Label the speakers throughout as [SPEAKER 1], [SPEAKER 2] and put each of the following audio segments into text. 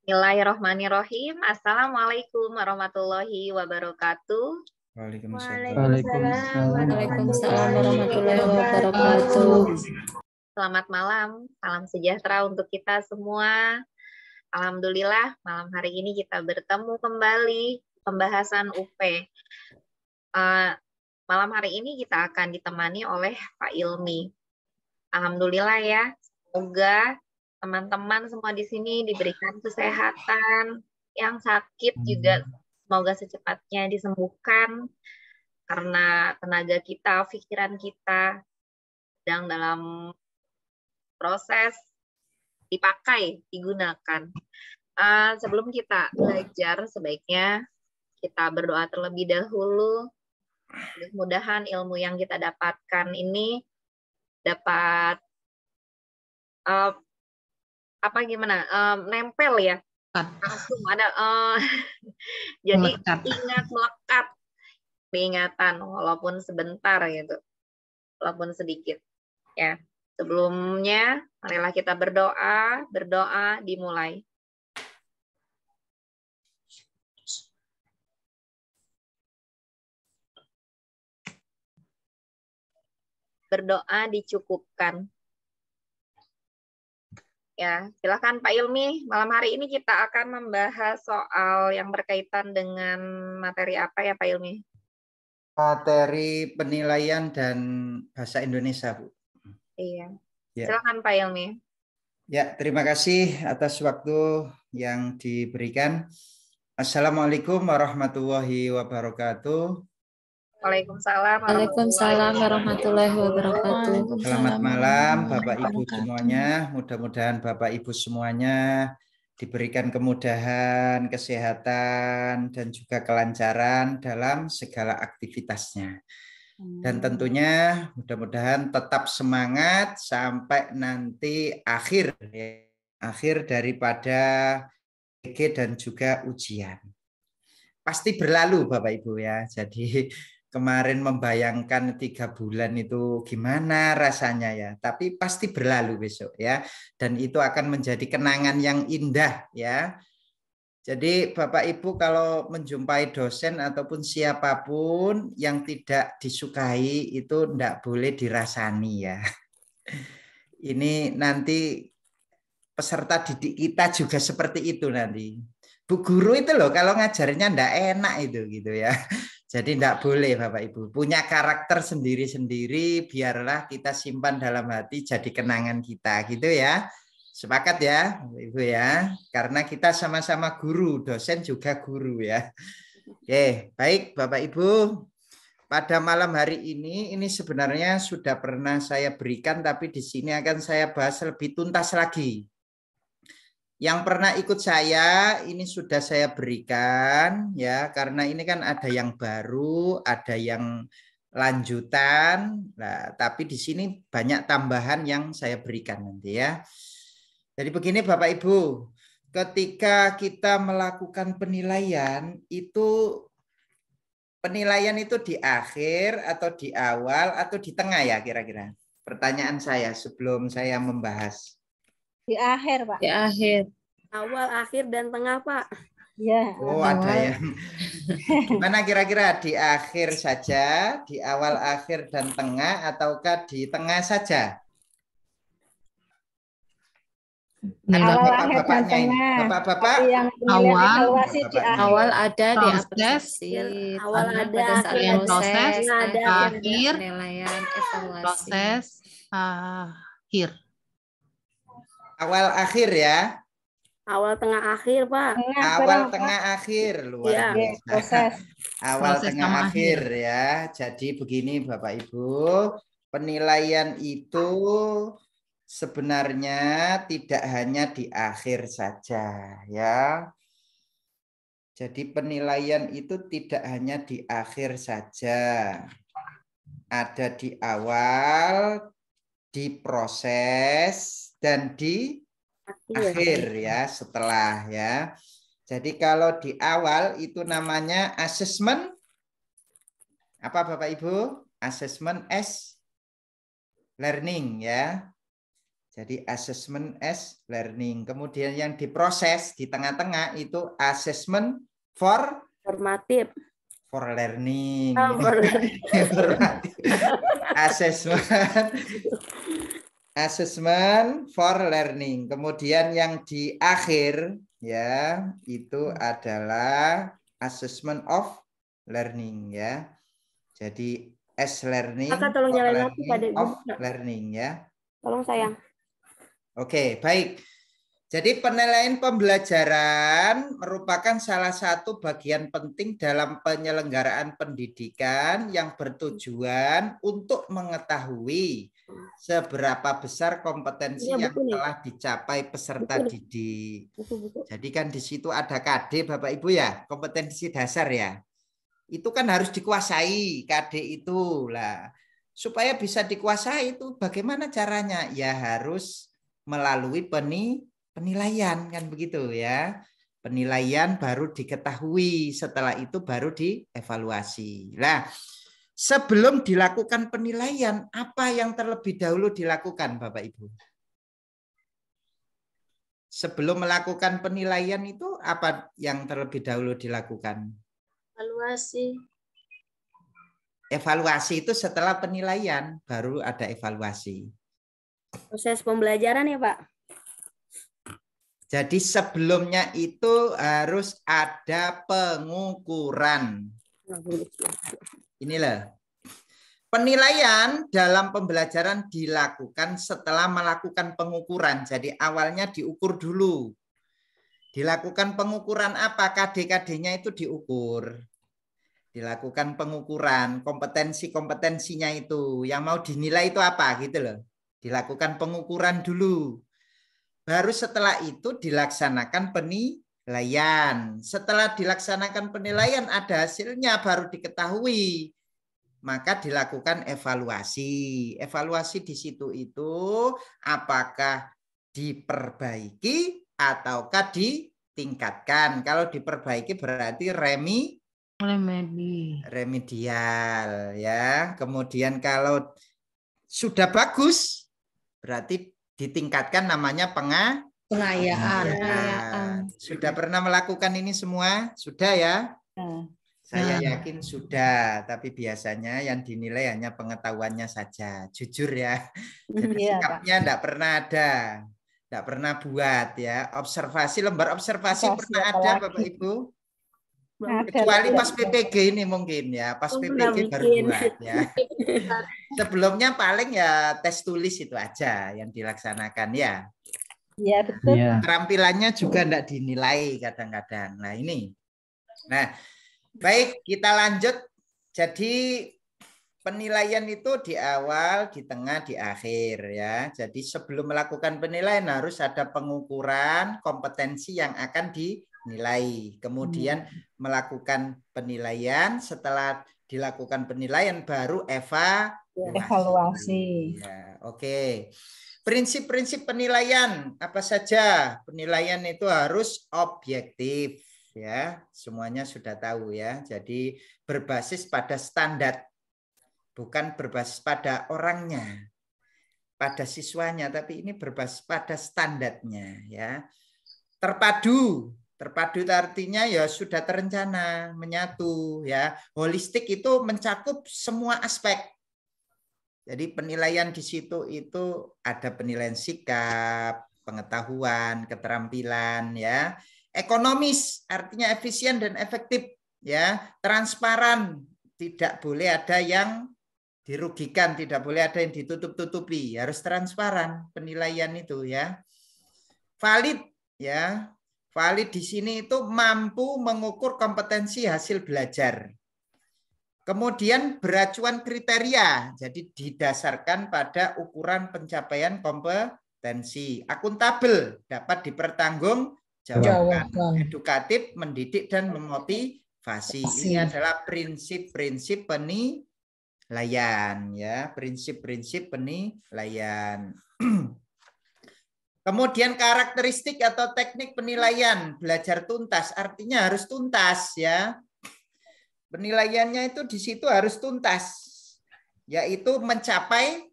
[SPEAKER 1] Bismillahirrahmanirrahim. Assalamualaikum warahmatullahi wabarakatuh.
[SPEAKER 2] Waalaikumsalam.
[SPEAKER 3] Waalaikumsalam warahmatullahi wabarakatuh.
[SPEAKER 1] Selamat malam, salam sejahtera untuk kita semua. Alhamdulillah, malam hari ini kita bertemu kembali pembahasan UP. Malam hari ini kita akan ditemani oleh Pak Ilmi. Alhamdulillah ya, semoga teman-teman semua di sini diberikan kesehatan, yang sakit juga semoga secepatnya disembuhkan, karena tenaga kita, pikiran kita sedang dalam proses dipakai, digunakan. Sebelum kita belajar, sebaiknya kita berdoa terlebih dahulu. Mudah-mudahan ilmu yang kita dapatkan ini dapat nempel ya, langsung ada jadi ingat, melekat ingatan walaupun sebentar gitu, walaupun sedikit ya. Sebelumnya marilah kita berdoa dimulai. Berdoa dicukupkan. Ya, silakan Pak Ilmi. Malam hari ini kita akan membahas soal yang berkaitan dengan materi apa ya Pak Ilmi?
[SPEAKER 2] Materi penilaian dan bahasa Indonesia, Bu.
[SPEAKER 1] Iya.
[SPEAKER 2] Ya.
[SPEAKER 1] Silakan Pak Ilmi.
[SPEAKER 2] Ya, terima kasih atas waktu yang diberikan. Assalamualaikum warahmatullahi wabarakatuh.
[SPEAKER 1] Waalaikumsalam
[SPEAKER 3] warahmatullahi wabarakatuh.
[SPEAKER 2] Selamat malam Bapak Ibu semuanya. Mudah-mudahan Bapak Ibu semuanya diberikan kemudahan, kesehatan, dan juga kelancaran dalam segala aktivitasnya. Dan tentunya mudah-mudahan tetap semangat sampai nanti akhir daripada PG dan juga ujian. Pasti berlalu Bapak Ibu ya. Jadi kemarin membayangkan 3 bulan itu gimana rasanya ya, tapi pasti berlalu besok ya, dan itu akan menjadi kenangan yang indah ya. Jadi Bapak Ibu kalau menjumpai dosen ataupun siapapun yang tidak disukai itu tidak boleh dirasani ya. Ini nanti peserta didik kita juga seperti itu nanti. Bu guru itu loh kalau ngajarnya tidak enak itu gitu ya. Jadi tidak boleh Bapak Ibu. Punya karakter sendiri-sendiri, biarlah kita simpan dalam hati jadi kenangan kita gitu ya. Sepakat ya Ibu ya. Karena kita sama-sama guru, dosen juga guru ya. Oke, baik Bapak Ibu. Pada malam hari ini sebenarnya sudah pernah saya berikan, tapi di sini akan saya bahas lebih tuntas lagi. Yang pernah ikut saya ini sudah saya berikan ya, karena ini kan ada yang baru, ada yang lanjutan. Nah, tapi di sini banyak tambahan yang saya berikan nanti ya. Jadi begini Bapak Ibu, ketika kita melakukan penilaian itu di akhir atau di awal atau di tengah ya kira-kira? Pertanyaan saya sebelum saya membahas.
[SPEAKER 4] Di akhir, Pak.
[SPEAKER 3] Di akhir.
[SPEAKER 4] Awal, akhir, dan tengah, Pak. Ya.
[SPEAKER 2] Oh, ada yang. Gimana kira-kira? Di akhir saja, di awal, akhir, dan tengah, ataukah di tengah saja?
[SPEAKER 4] Awal, akhir, dan tengah.
[SPEAKER 2] Bapak-bapak.
[SPEAKER 3] Awal ada di apresiasi.
[SPEAKER 4] Awal ada,
[SPEAKER 3] proses,
[SPEAKER 5] akhir,
[SPEAKER 3] penilaian, evaluasi.
[SPEAKER 5] Proses, akhir.
[SPEAKER 2] Awal akhir ya.
[SPEAKER 4] Awal tengah akhir, Pak.
[SPEAKER 2] Awal tengah akhir luar biasa.
[SPEAKER 4] Proses.
[SPEAKER 2] Awal
[SPEAKER 5] Proses
[SPEAKER 2] tengah
[SPEAKER 5] sama
[SPEAKER 2] akhir ya. Jadi begini Bapak Ibu, penilaian itu sebenarnya tidak hanya di akhir saja ya. Jadi penilaian itu tidak hanya di akhir saja. Ada di awal, di proses, dan di akhir ya, setelah ya. Jadi kalau di awal itu namanya assessment. Apa Bapak Ibu? Assessment as learning ya. Jadi assessment as learning. Kemudian yang diproses di tengah-tengah itu assessment for
[SPEAKER 4] Formatif.
[SPEAKER 2] learning.
[SPEAKER 4] Formatif.
[SPEAKER 2] Assessment for learning. Kemudian yang di akhir ya itu adalah assessment of learning ya. Jadi as learning,
[SPEAKER 4] Kakak tolong nyalain lampu pada
[SPEAKER 2] of learning ya.
[SPEAKER 4] Tolong sayang.
[SPEAKER 2] Oke, baik. Jadi penilaian pembelajaran merupakan salah satu bagian penting dalam penyelenggaraan pendidikan yang bertujuan untuk mengetahui seberapa besar kompetensi yang telah dicapai peserta didik. Jadi kan di situ ada KD Bapak Ibu ya, kompetensi dasar ya. Itu kan harus dikuasai KD itu lah. Supaya bisa dikuasai itu bagaimana caranya? Ya harus melalui penilaian kan begitu ya. Penilaian baru diketahui, setelah itu baru dievaluasi. Nah, sebelum dilakukan penilaian, apa yang terlebih dahulu dilakukan Bapak Ibu? Sebelum melakukan penilaian itu apa yang terlebih dahulu dilakukan?
[SPEAKER 3] Evaluasi.
[SPEAKER 2] Evaluasi itu setelah penilaian, baru ada evaluasi.
[SPEAKER 4] Proses pembelajaran ya Pak?
[SPEAKER 2] Jadi sebelumnya itu harus ada pengukuran. Inilah. Penilaian dalam pembelajaran dilakukan setelah melakukan pengukuran. Jadi awalnya diukur dulu. Dilakukan pengukuran apa? KD-KD-nya itu diukur. Dilakukan pengukuran, kompetensi-kompetensinya itu. Yang mau dinilai itu apa gitu loh. Dilakukan pengukuran dulu. Baru setelah itu dilaksanakan penilaian. Setelah dilaksanakan penilaian ada hasilnya baru diketahui. Maka dilakukan evaluasi. Evaluasi di situ itu apakah diperbaiki ataukah ditingkatkan. Kalau diperbaiki berarti remedial ya. Kemudian kalau sudah bagus berarti ditingkatkan namanya pengayaan. Sudah pernah melakukan ini semua? Sudah ya? Saya yakin sudah, tapi biasanya yang dinilai hanya pengetahuannya saja. Jujur ya. Jadi sikapnya enggak pernah ada. Enggak pernah buat ya. Observasi, lembar observasi pernah ada Bapak Ibu? Kecuali pas PPG ini mungkin ya, pas PPG baru buat ya. Sebelumnya paling ya tes tulis itu aja yang dilaksanakan ya. Iya betul. Keterampilannya juga enggak dinilai kadang-kadang. Nah ini. Nah baik kita lanjut. Jadi penilaian itu di awal, di tengah, di akhir ya. Jadi sebelum melakukan penilaian harus ada pengukuran kompetensi yang akan dinilai. Kemudian melakukan penilaian, setelah dilakukan penilaian baru evaluasi. Ya, oke. Prinsip-prinsip penilaian apa saja? Penilaian itu harus objektif ya. Semuanya sudah tahu ya. Jadi berbasis pada standar. Bukan berbasis pada orangnya, pada siswanya, tapi ini berbasis pada standarnya ya. Terpadu itu artinya ya sudah terencana, menyatu ya. Holistik itu mencakup semua aspek. Jadi penilaian di situ itu ada penilaian sikap, pengetahuan, keterampilan ya. Ekonomis artinya efisien dan efektif ya. Transparan, tidak boleh ada yang dirugikan, tidak boleh ada yang ditutup-tutupi, harus transparan penilaian itu ya. Valid ya. Valid di sini itu mampu mengukur kompetensi hasil belajar. Kemudian beracuan kriteria, jadi didasarkan pada ukuran pencapaian kompetensi. Akuntabel, dapat dipertanggungjawabkan. Edukatif, mendidik dan memotivasi. Ini adalah prinsip-prinsip penilaian ya, prinsip-prinsip penilaian. Kemudian karakteristik atau teknik penilaian, belajar tuntas, artinya harus tuntas ya. Penilaiannya itu di situ harus tuntas, yaitu mencapai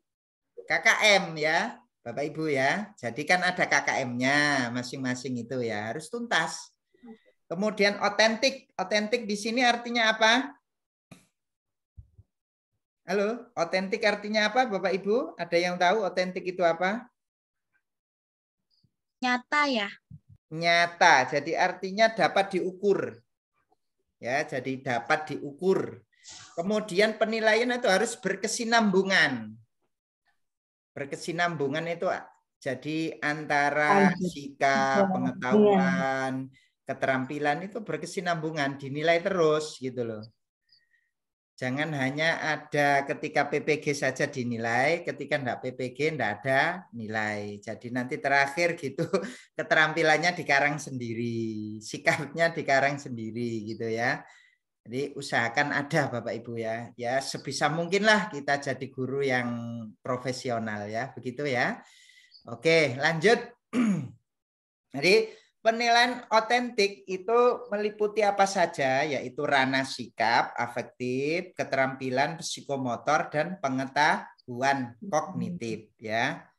[SPEAKER 2] KKM ya, Bapak Ibu ya. Jadi kan ada KKM-nya masing-masing itu ya, harus tuntas. Kemudian otentik. Otentik di sini artinya apa? Halo, otentik artinya apa Bapak Ibu? Ada yang tahu otentik itu apa?
[SPEAKER 6] Nyata ya.
[SPEAKER 2] Nyata. Jadi artinya dapat diukur. Ya, jadi dapat diukur. Kemudian penilaian itu harus berkesinambungan. Berkesinambungan itu jadi antara sikap, pengetahuan, keterampilan itu berkesinambungan, dinilai terus gitu loh. Jangan hanya ada ketika PPG saja dinilai, ketika enggak PPG enggak ada nilai. Jadi nanti terakhir gitu keterampilannya dikarang sendiri, sikapnya dikarang sendiri gitu ya. Jadi usahakan ada Bapak Ibu ya. Ya sebisa mungkinlah kita jadi guru yang profesional ya, begitu ya. Oke, lanjut. Jadi penilaian otentik itu meliputi apa saja, yaitu ranah sikap, afektif, keterampilan psikomotor, dan pengetahuan kognitif. Ya.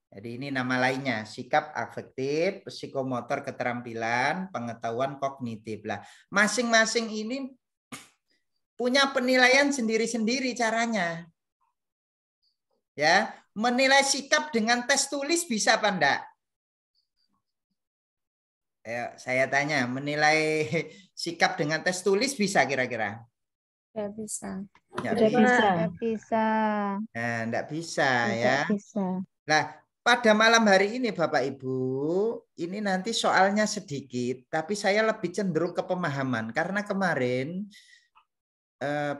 [SPEAKER 2] Jadi ini nama lainnya, sikap, afektif, psikomotor, keterampilan, pengetahuan kognitif. Lah, masing-masing ini punya penilaian sendiri-sendiri caranya. Ya, menilai sikap dengan tes tulis bisa apa enggak? Ayo, saya tanya, menilai sikap dengan tes tulis bisa kira-kira?
[SPEAKER 3] Nggak bisa.
[SPEAKER 2] Nggak
[SPEAKER 7] Tidak
[SPEAKER 2] bisa.
[SPEAKER 7] bisa.
[SPEAKER 8] Nggak bisa.
[SPEAKER 2] Nah, enggak bisa
[SPEAKER 8] Tidak
[SPEAKER 2] ya.
[SPEAKER 8] bisa.
[SPEAKER 2] Nah, pada malam hari ini Bapak Ibu, ini nanti soalnya sedikit, tapi saya lebih cenderung ke pemahaman karena kemarin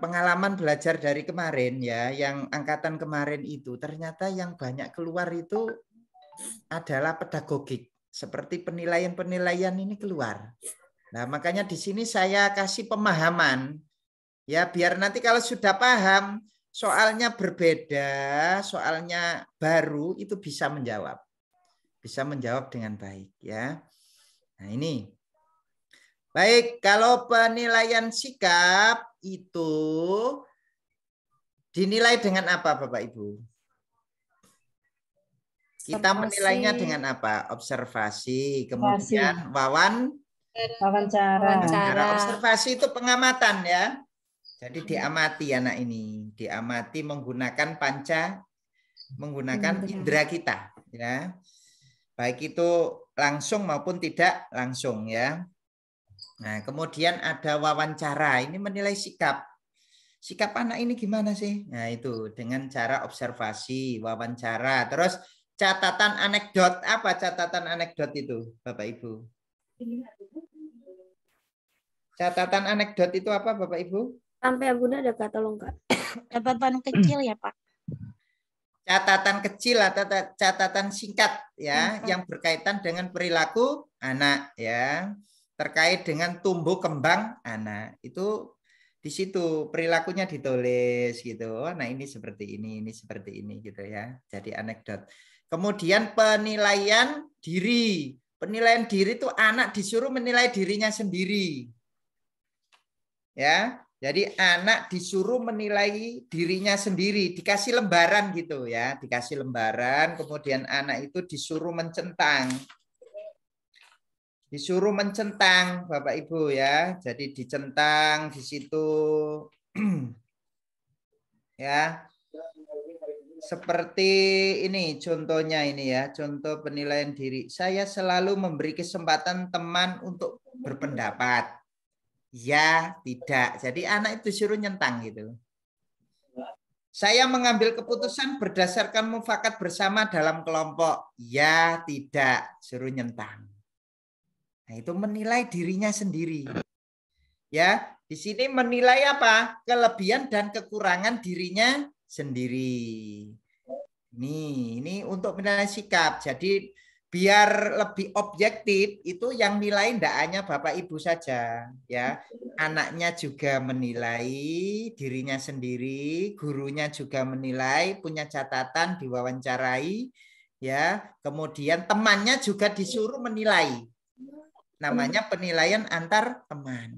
[SPEAKER 2] pengalaman belajar dari kemarin ya, yang angkatan kemarin itu ternyata yang banyak keluar itu adalah pedagogik, seperti penilaian-penilaian ini keluar. Nah, makanya di sini saya kasih pemahaman ya, biar nanti kalau sudah paham soalnya berbeda, soalnya baru, itu bisa menjawab. Bisa menjawab dengan baik ya. Nah, ini. Baik, kalau penilaian sikap itu dinilai dengan apa Bapak Ibu? Kita menilainya dengan apa? Observasi, kemudian wawancara. Observasi itu pengamatan ya. Jadi diamati anak ini, diamati menggunakan menggunakan indera kita ya. Baik itu langsung maupun tidak langsung ya. Nah, kemudian ada wawancara, ini menilai sikap. Sikap anak ini gimana sih? Nah, itu dengan cara observasi, wawancara. Terus catatan anekdot, apa catatan anekdot itu, Bapak Ibu? Catatan anekdot itu apa, Bapak Ibu?
[SPEAKER 4] Sampai Bunda ada kata lengkap.
[SPEAKER 6] Catatan kecil ya Pak.
[SPEAKER 2] Catatan kecil atau catatan singkat ya, yang berkaitan dengan perilaku anak ya, terkait dengan tumbuh kembang anak. Itu di situ perilakunya ditulis gitu. Nah, ini seperti ini seperti ini gitu ya. Jadi anekdot. Kemudian penilaian diri. Penilaian diri itu anak disuruh menilai dirinya sendiri. Ya. Jadi anak disuruh menilai dirinya sendiri, dikasih lembaran gitu ya, dikasih lembaran, kemudian anak itu disuruh mencentang. Disuruh mencentang Bapak Ibu ya. Jadi dicentang di situ ya. Seperti ini contohnya ini ya, contoh penilaian diri. Saya selalu memberi kesempatan teman untuk berpendapat. Ya, tidak. Jadi anak itu disuruh nyentang gitu. Saya mengambil keputusan berdasarkan mufakat bersama dalam kelompok. Ya, tidak. Suruh nyentang. Nah, itu menilai dirinya sendiri. Ya, di sini menilai apa? Kelebihan dan kekurangan dirinya sendiri. Ini untuk menilai sikap. Jadi biar lebih objektif, itu yang nilai tidak hanya Bapak Ibu saja, ya. Anaknya juga menilai dirinya sendiri, gurunya juga menilai, punya catatan, diwawancarai, ya. Kemudian temannya juga disuruh menilai. Namanya penilaian antar teman.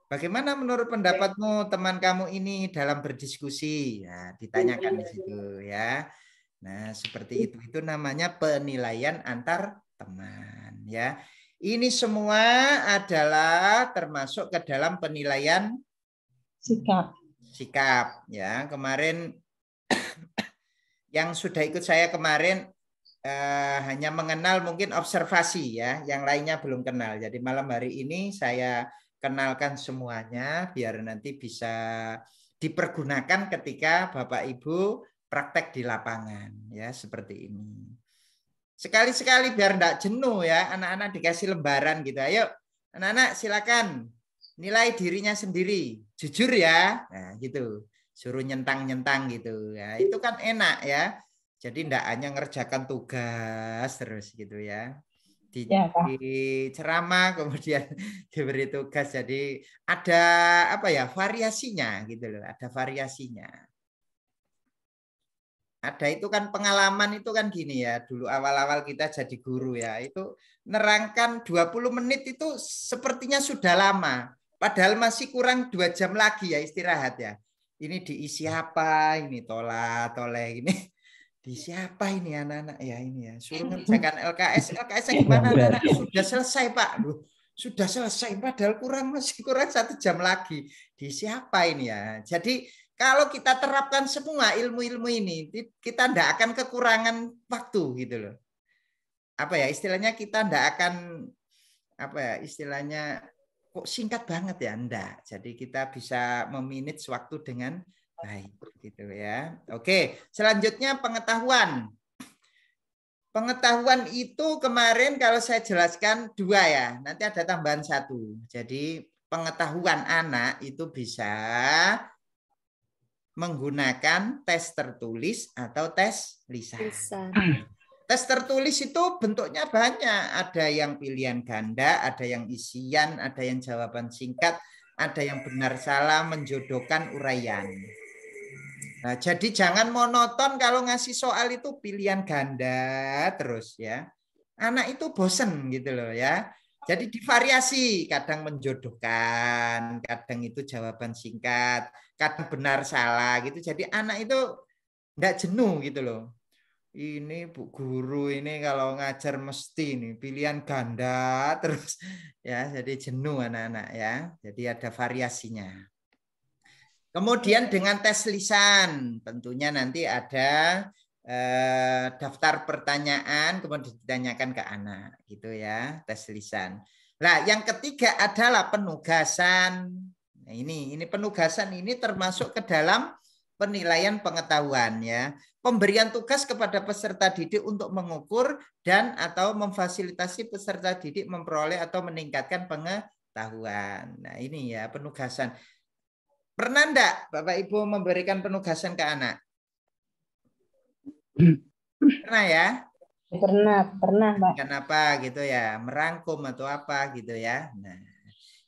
[SPEAKER 2] Bagaimana menurut pendapatmu teman kamu ini dalam berdiskusi? Ya, ditanyakan di situ, ya. Nah, seperti itu. Itu namanya penilaian antar teman, ya. Ini semua adalah termasuk ke dalam penilaian sikap, ya. Kemarin yang sudah ikut saya kemarin hanya mengenal mungkin observasi, ya. Yang lainnya belum kenal. Jadi malam hari ini saya kenalkan semuanya biar nanti bisa dipergunakan ketika Bapak Ibu praktek di lapangan, ya, seperti ini. Sekali-sekali biar enggak jenuh, ya, anak-anak dikasih lembaran gitu. Ayo anak-anak silakan nilai dirinya sendiri, jujur ya. Nah, gitu. Suruh nyentang-nyentang gitu. Ya, itu kan enak, ya. Jadi enggak hanya ngerjakan tugas terus gitu, ya. Di ceramah kemudian diberi tugas, jadi ada apa ya, variasinya gitu loh, ada variasinya. Ada itu kan pengalaman itu kan gini ya, dulu awal-awal kita jadi guru ya, itu nerangkan 20 menit itu sepertinya sudah lama, padahal masih kurang 2 jam lagi ya istirahat ya. Ini diisi apa, ini toleh ini diisi apa ini anak-anak ya, ini ya, suruh ngerjakan LKS gimana anak-anak? Sudah selesai Pak, loh, sudah selesai padahal masih kurang 1 jam lagi, diisi apa ini ya. Jadi kalau kita terapkan semua ilmu-ilmu ini, kita tidak akan kekurangan waktu gitu loh. Apa ya istilahnya, kita tidak akan apa ya istilahnya, kok singkat banget ya, enggak. Jadi kita bisa memanage waktu dengan baik gitu ya. Oke, selanjutnya pengetahuan. Pengetahuan itu kemarin kalau saya jelaskan 2 ya, nanti ada tambahan 1. Jadi pengetahuan anak itu bisa menggunakan tes tertulis atau tes lisan. Tes tertulis itu bentuknya banyak. Ada yang pilihan ganda, ada yang isian, ada yang jawaban singkat, ada yang benar salah, menjodohkan, uraian. Nah, jadi jangan monoton kalau ngasih soal itu pilihan ganda terus ya. Anak itu bosen gitu loh ya. Jadi divariasi, kadang menjodohkan, kadang itu jawaban singkat, kadang benar salah gitu. Jadi anak itu enggak jenuh gitu loh. Ini Bu Guru ini kalau ngajar mesti ini pilihan ganda terus ya, jadi jenuh anak-anak ya. Jadi ada variasinya. Kemudian dengan tes lisan, tentunya nanti ada daftar pertanyaan kemudian ditanyakan ke anak gitu ya, tes lisan. Nah, yang ketiga adalah penugasan. Nah, ini penugasan ini termasuk ke dalam penilaian pengetahuan ya. Pemberian tugas kepada peserta didik untuk mengukur dan atau memfasilitasi peserta didik memperoleh atau meningkatkan pengetahuan. Nah, ini ya penugasan. Pernah enggak Bapak Ibu memberikan penugasan ke anak? Pernah ya?
[SPEAKER 7] Pernah, Pak.
[SPEAKER 2] Kenapa gitu ya? Merangkum atau apa gitu ya. Nah,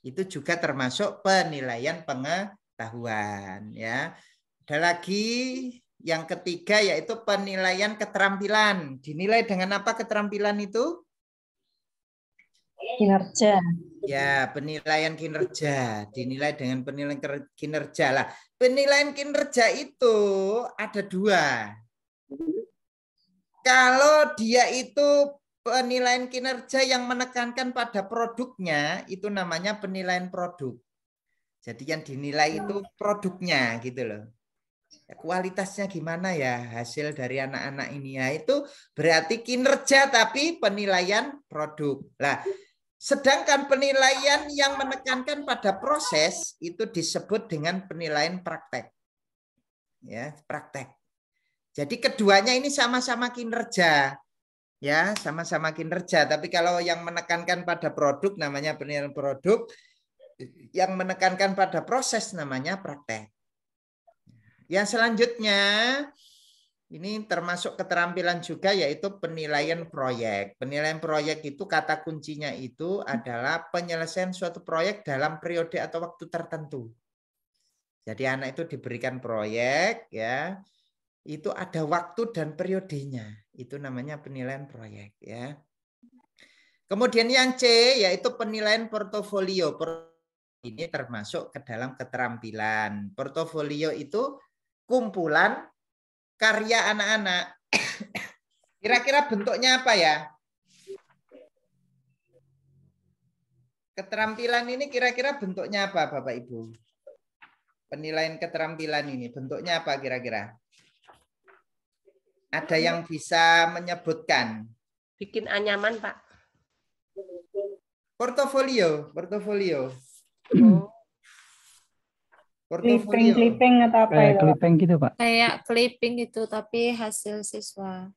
[SPEAKER 2] itu juga termasuk penilaian pengetahuan ya. Ada lagi yang ketiga yaitu penilaian keterampilan. Dinilai dengan apa keterampilan itu?
[SPEAKER 7] Kinerja.
[SPEAKER 2] Ya, penilaian kinerja. Dinilai dengan penilaian kinerja lah. Penilaian kinerja itu ada 2. Kalau dia itu penilaian kinerja yang menekankan pada produknya, itu namanya penilaian produk. Jadi yang dinilai itu produknya gitu loh. Kualitasnya gimana ya hasil dari anak-anak ini ya, itu berarti kinerja tapi penilaian produk. Lah, sedangkan penilaian yang menekankan pada proses itu disebut dengan penilaian praktek. Ya, praktek. Jadi keduanya ini sama-sama kinerja. Ya, sama-sama kinerja, tapi kalau yang menekankan pada produk namanya penilaian produk, yang menekankan pada proses namanya praktek. Yang selanjutnya ini termasuk keterampilan juga yaitu penilaian proyek. Penilaian proyek itu kata kuncinya itu adalah penyelesaian suatu proyek dalam periode atau waktu tertentu. Jadi anak itu diberikan proyek ya. Itu ada waktu dan periodenya. Itu namanya penilaian proyek ya. Kemudian yang C yaitu penilaian portofolio. Ini termasuk ke dalam keterampilan. Portofolio itu kumpulan karya anak-anak Kira-kira bentuknya apa ya? Keterampilan ini kira-kira bentuknya apa, Bapak Ibu? Penilaian keterampilan ini bentuknya apa kira-kira? Ada yang bisa menyebutkan?
[SPEAKER 8] Bikin anyaman, Pak.
[SPEAKER 2] Portofolio.
[SPEAKER 7] Clipping atau apa ya?
[SPEAKER 9] Clipping gitu, Pak.
[SPEAKER 3] Kayak clipping itu, tapi hasil siswa.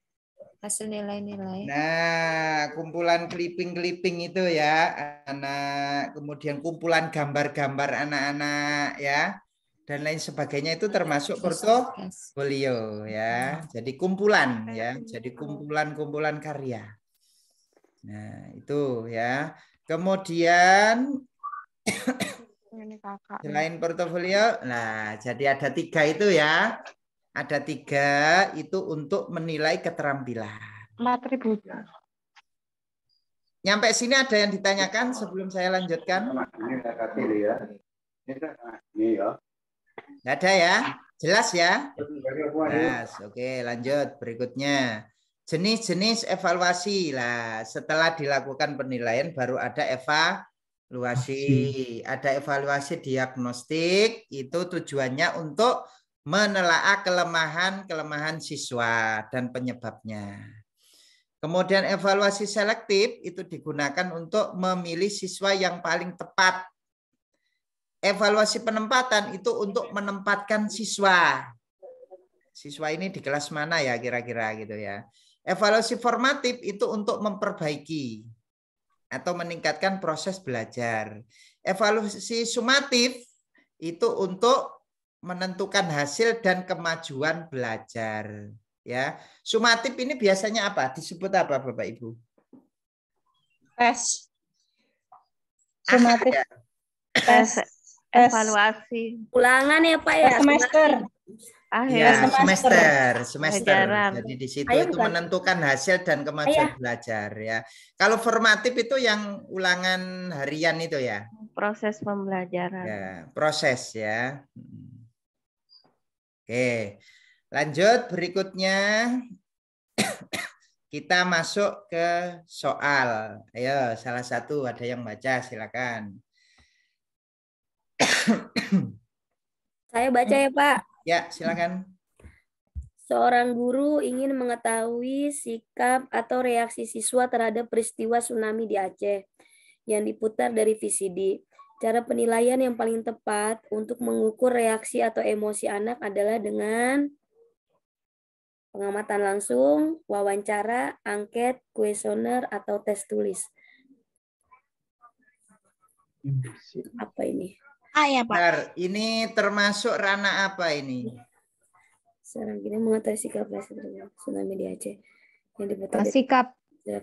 [SPEAKER 3] Hasil nilai-nilai.
[SPEAKER 2] Nah, kumpulan clipping itu ya, anak. Kemudian kumpulan gambar-gambar anak-anak ya, dan lain sebagainya itu termasuk portofolio ya. Jadi kumpulan ya, jadi kumpulan karya. Nah, itu ya. Kemudian selain portofolio, nah jadi ada 3 itu ya. Ada 3 itu untuk menilai keterampilan.
[SPEAKER 6] 4.000.
[SPEAKER 2] Nyampe sini ada yang ditanyakan sebelum saya lanjutkan? Nggak ada ya? Jelas ya? Jelas. Oke, lanjut berikutnya. Jenis-jenis evaluasi. Lah, setelah dilakukan penilaian baru ada evaluasi. Ada evaluasi diagnostik, itu tujuannya untuk menelaah kelemahan siswa dan penyebabnya. Kemudian evaluasi selektif itu digunakan untuk memilih siswa yang paling tepat. Evaluasi penempatan itu untuk menempatkan siswa. Siswa ini di kelas mana ya kira-kira gitu ya. Evaluasi formatif itu untuk memperbaiki atau meningkatkan proses belajar. Evaluasi sumatif itu untuk menentukan hasil dan kemajuan belajar. Ya, sumatif ini biasanya apa? Disebut apa, Bapak Ibu?
[SPEAKER 6] Tes.
[SPEAKER 7] Sumatif.
[SPEAKER 2] Ya?
[SPEAKER 7] Tes.
[SPEAKER 6] Evaluasi.
[SPEAKER 4] Ulangan ya Pak ya.
[SPEAKER 7] Semester.
[SPEAKER 2] Ya,
[SPEAKER 6] Akhir.
[SPEAKER 2] semester.
[SPEAKER 6] Pelajaran.
[SPEAKER 2] Jadi di situ
[SPEAKER 4] Ayo,
[SPEAKER 2] itu
[SPEAKER 4] bukan.
[SPEAKER 2] menentukan hasil dan kemajuan belajar ya. Kalau formatif itu yang ulangan harian itu ya.
[SPEAKER 6] Proses pembelajaran.
[SPEAKER 2] Ya, proses ya. Oke. Lanjut berikutnya. Kita masuk ke soal. Ayo, salah satu ada yang baca, silakan.
[SPEAKER 4] Saya baca ya Pak.
[SPEAKER 2] Ya, silakan.
[SPEAKER 4] Seorang guru ingin mengetahui sikap atau reaksi siswa terhadap peristiwa tsunami di Aceh yang diputar dari VCD. Cara penilaian yang paling tepat untuk mengukur reaksi atau emosi anak adalah dengan pengamatan langsung, wawancara, angket, kuesioner, atau tes tulis. Apa ini?
[SPEAKER 6] Ya, Pak.
[SPEAKER 2] Bentar, ini termasuk ranah apa ini?
[SPEAKER 4] Sekarang gini mengetahui sikap reaksi terhadap tsunami di Aceh yang diputar dari
[SPEAKER 3] Sikap.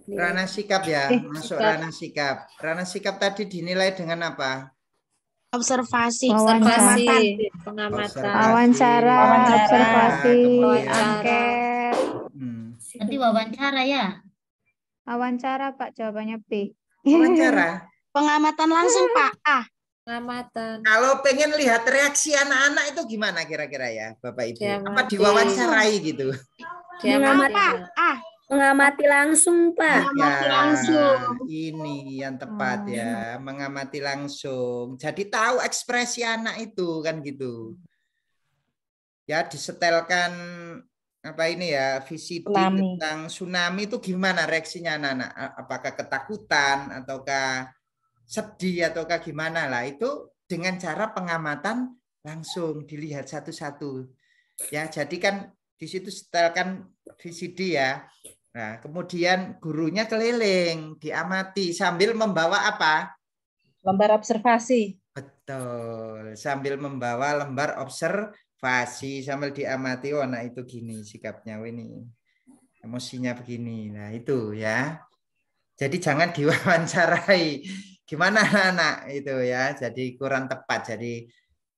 [SPEAKER 2] Ranah sikap ya, masuk
[SPEAKER 3] sikap.
[SPEAKER 2] ranah sikap. Ranah sikap tadi dinilai dengan apa?
[SPEAKER 6] Observasi.
[SPEAKER 3] Wawancara.
[SPEAKER 6] Pengamatan.
[SPEAKER 3] Wawancara, observasi,
[SPEAKER 2] kemudian,
[SPEAKER 3] angket.
[SPEAKER 10] Nanti wawancara ya?
[SPEAKER 3] Wawancara, Pak, jawabannya B.
[SPEAKER 2] Wawancara.
[SPEAKER 6] Pengamatan langsung, Pak.
[SPEAKER 3] Pengamatan.
[SPEAKER 2] Kalau pengen lihat reaksi anak-anak itu gimana kira-kira ya, Bapak Ibu?
[SPEAKER 3] Diamati.
[SPEAKER 2] Apa diwawancarai gitu?
[SPEAKER 4] Mengamati langsung, Pak.
[SPEAKER 2] Ya,
[SPEAKER 6] langsung.
[SPEAKER 2] ini yang tepat ya, mengamati langsung. Jadi tahu ekspresi anak itu kan gitu. Ya, disetelkan apa ini ya, VCD tentang tsunami itu gimana reaksinya anak-anak? Apakah ketakutan ataukah sedih ataukah gimana lah, itu dengan cara pengamatan langsung dilihat satu-satu ya. Jadi kan di situ setelkan VCD ya. Nah, kemudian gurunya keliling diamati sambil membawa apa?
[SPEAKER 7] Lembar observasi.
[SPEAKER 2] Betul, sambil membawa lembar observasi sambil diamati. Oh, nah itu gini sikapnya, ini emosinya begini. Nah itu ya. Jadi jangan diwawancarai. Gimana anak itu ya, jadi kurang tepat. Jadi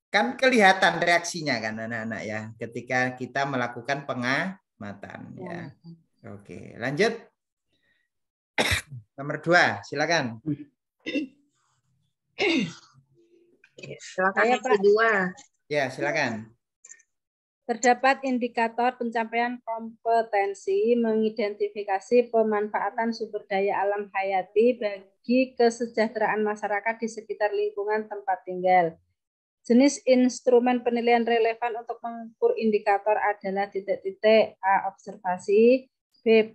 [SPEAKER 2] kan kelihatan reaksinya kan anak-anak ya ketika kita melakukan pengamatan ya. Oke, lanjut. Nomor 2, silakan.
[SPEAKER 1] Silakan yang kedua.
[SPEAKER 2] Ya, silakan.
[SPEAKER 7] Terdapat indikator pencapaian kompetensi mengidentifikasi pemanfaatan sumber daya alam hayati bagi kesejahteraan masyarakat di sekitar lingkungan tempat tinggal. Jenis instrumen penilaian relevan untuk mengukur indikator adalah titik-titik A. Observasi, B.